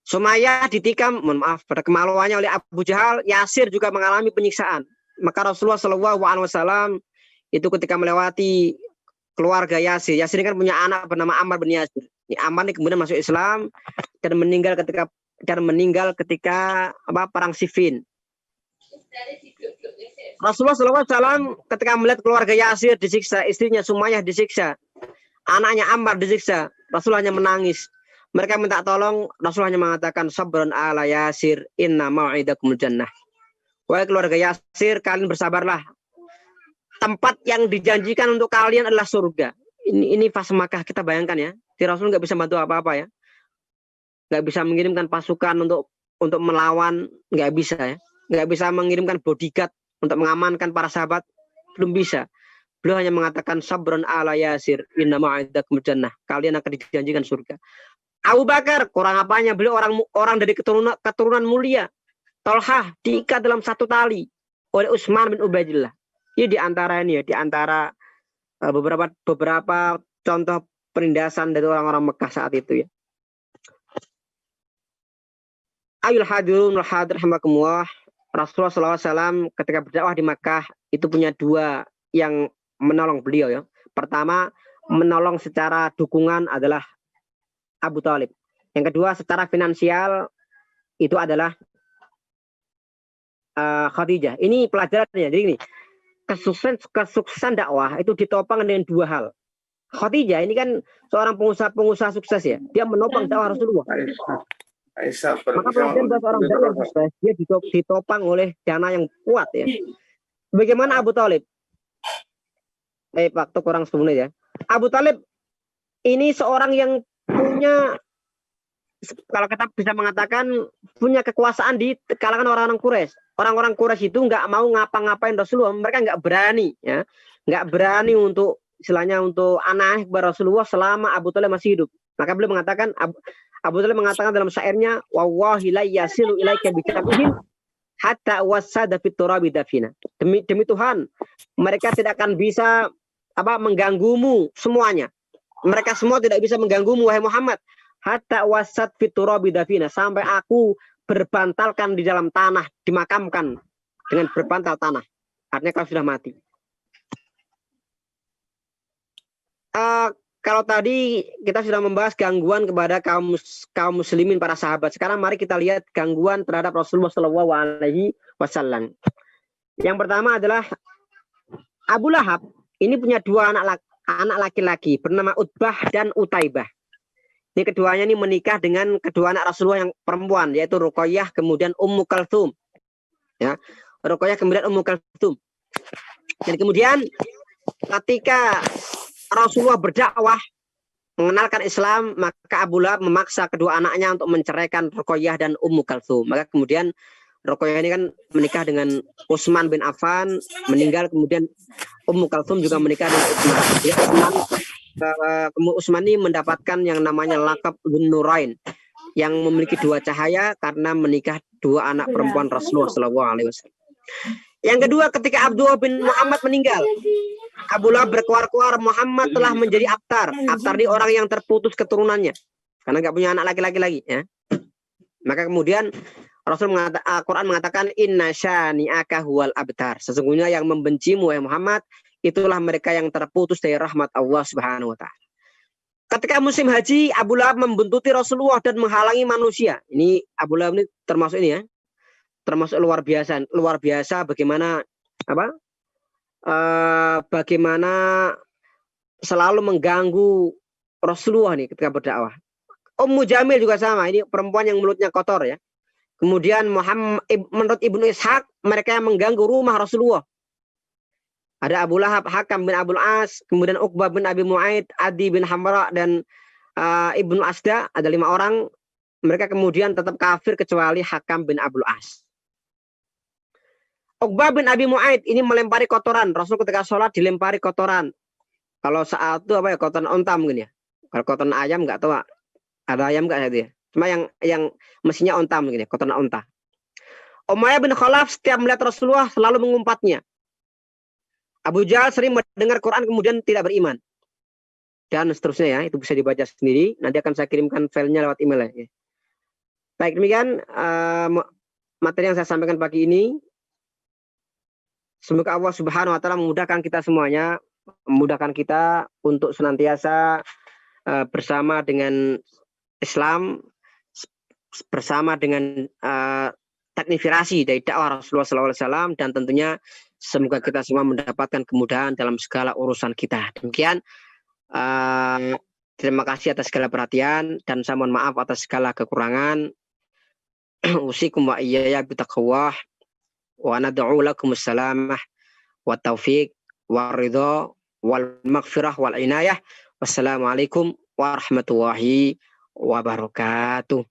Sumayyah ditikam, mohon maaf, pada kemaluannya oleh Abu Jahal. Yasir juga mengalami penyiksaan. Maka Rasulullah SAW itu ketika melewati keluarga Yasir. Yasir ini kan punya anak bernama Ammar bin Yasir. Ini Ammar ini kemudian masuk Islam dan meninggal ketika perang Siffin. Rasulullah SAW ketika melihat keluarga Yasir disiksa, istrinya Sumayyah disiksa, anaknya Ammar disiksa, Rasulullah hanya menangis. Mereka minta tolong, Rasulullah hanya mengatakan, sabran ala Yasir, inna mau'idakumul jannah. Wahai keluarga Yasir, kalian bersabarlah. Tempat yang dijanjikan untuk kalian adalah surga. Ini fase Makkah, kita bayangkan ya. Di Rasul nggak bisa bantu apa-apa ya. Nggak bisa mengirimkan pasukan untuk melawan, nggak bisa ya. Nggak bisa mengirimkan bodyguard untuk mengamankan para sahabat, belum bisa. Beliau hanya mengatakan sabran ala Yasir, inna ma'adakumul jannah. Kalian akan dijanjikan surga. Abu Bakar, kurang apanya, beliau orang dari keturunan mulia. Tolhah diikat dalam satu tali oleh Utsman bin Ubaidillah. Ini di antara beberapa contoh penindasan dari orang-orang Mekah saat itu ya. Ayul hadirun wal hadir rahimakumullah. Rasulullah SAW ketika berdakwah di Mekah itu punya dua yang menolong beliau ya. Pertama, menolong secara dukungan adalah Abu Thalib. Yang kedua, secara finansial itu adalah Khadijah. Ini pelajarannya. Jadi ini kesuksesan dakwah itu ditopang dengan dua hal. Khadijah ini kan seorang pengusaha sukses ya. Dia menopang dakwah Rasulullah. Maka pelajaran buat orang dakwah yang sukses, dia ditopang oleh dana yang kuat ya. Bagaimana Abu Thalib? Waktu kurang 10 menit ya. Abu Thalib ini seorang yang punya, kalau kita bisa mengatakan, punya kekuasaan di kalangan orang-orang Quraisy. Orang-orang Quraisy itu nggak mau ngapa-ngapain Rasulullah. Mereka nggak berani ya. Nggak berani untuk istilahnya untuk aneh kepada Rasulullah selama Abu Thalib masih hidup. Maka beliau mengatakan, Abu Thalib mengatakan dalam syairnya, wallahi la yasilu ilaika bitabihim hatta wasada fit turabi dafina. Demi Tuhan, mereka tidak akan bisa mengganggumu semuanya. Mereka semua tidak bisa mengganggumu wahai Muhammad hatta wasat fit turabi dafina, sampai aku berbantalkan di dalam tanah, dimakamkan dengan berbantal tanah. Artinya kalau sudah mati. Kalau tadi kita sudah membahas gangguan kepada kaum muslimin para sahabat. Sekarang mari kita lihat gangguan terhadap Rasulullah SAW. Yang pertama adalah Abu Lahab ini punya dua anak laki-laki bernama Utbah dan Utaibah. Ini keduanya ini menikah dengan kedua anak Rasulullah yang perempuan, yaitu Ruqayyah kemudian Ummu Kalthum. Ya, Ruqayyah kemudian Ummu Kalthum. Dan kemudian ketika Rasulullah berdakwah mengenalkan Islam, maka Abu Lahab memaksa kedua anaknya untuk menceraikan Ruqayyah dan Ummu Kalthum. Maka kemudian Ruqayyah ini kan menikah dengan Utsman bin Affan, meninggal, kemudian Ummu Kalthum juga menikah dengan Utsman. Ya, Utsman ini mendapatkan yang namanya lakab Dzun-Nurain, yang memiliki dua cahaya karena menikah dua anak perempuan Rasulullah SAW. Yang kedua, ketika Abdullah bin Muhammad meninggal, Abu Lahab berkuar-kuar Muhammad telah menjadi abtar. Abtar ini orang yang terputus keturunannya karena nggak punya anak laki-laki lagi. Ya. Maka kemudian Al-Quran mengatakan inna syani'aka huwal abtar. Sesungguhnya yang membencimu ya Muhammad, itulah mereka yang terputus dari rahmat Allah Subhanahu wa taala. Ketika musim haji, Abu Lahab membuntuti Rasulullah dan menghalangi manusia. Ini Abu Lahab ini termasuk ini ya. Termasuk luar biasa bagaimana bagaimana selalu mengganggu Rasulullah nih ketika berdakwah. Ummu Jamil juga sama, ini perempuan yang mulutnya kotor ya. Kemudian menurut Ibnu Ishaq, mereka yang mengganggu rumah Rasulullah. Ada Abu Lahab, Hakam bin Abul As, kemudian Uqbah bin Abi Mu'aid, Adi bin Hamra, dan Ibnu Asda. Ada 5 orang. Mereka kemudian tetap kafir kecuali Hakam bin Abul As. Uqbah bin Abi Mu'aid ini melempari kotoran. Rasul ketika sholat dilempari kotoran. Kalau saat itu apa ya, kotoran onta mungkin ya. Kalau kotoran ayam nggak tahu. Ada ayam nggak ya? Cuma yang mestinya onta mungkin ya, kotoran onta. Umayyah bin Khalaf setiap melihat Rasulullah selalu mengumpatnya. Abu Jahal sering mendengar Quran kemudian tidak beriman. Dan seterusnya ya, itu bisa dibaca sendiri. Nanti akan saya kirimkan filenya lewat email ya. Baik, demikian materi yang saya sampaikan pagi ini. Semoga Allah Subhanahu wa taala memudahkan kita semuanya, memudahkan kita untuk senantiasa bersama dengan Islam, bersama dengan teknifikasi dari dakwah Rasulullah SAW, dan tentunya semoga kita semua mendapatkan kemudahan dalam segala urusan kita. Demikian, terima kasih atas segala perhatian dan saya mohon maaf atas segala kekurangan. Usikum wa iyaya bitaqwah wa nad'u lakumus salamah wa taufiq wa ridha wal maghfirah wal inayah. Wassalamualaikum warahmatullahi wabarakatuh.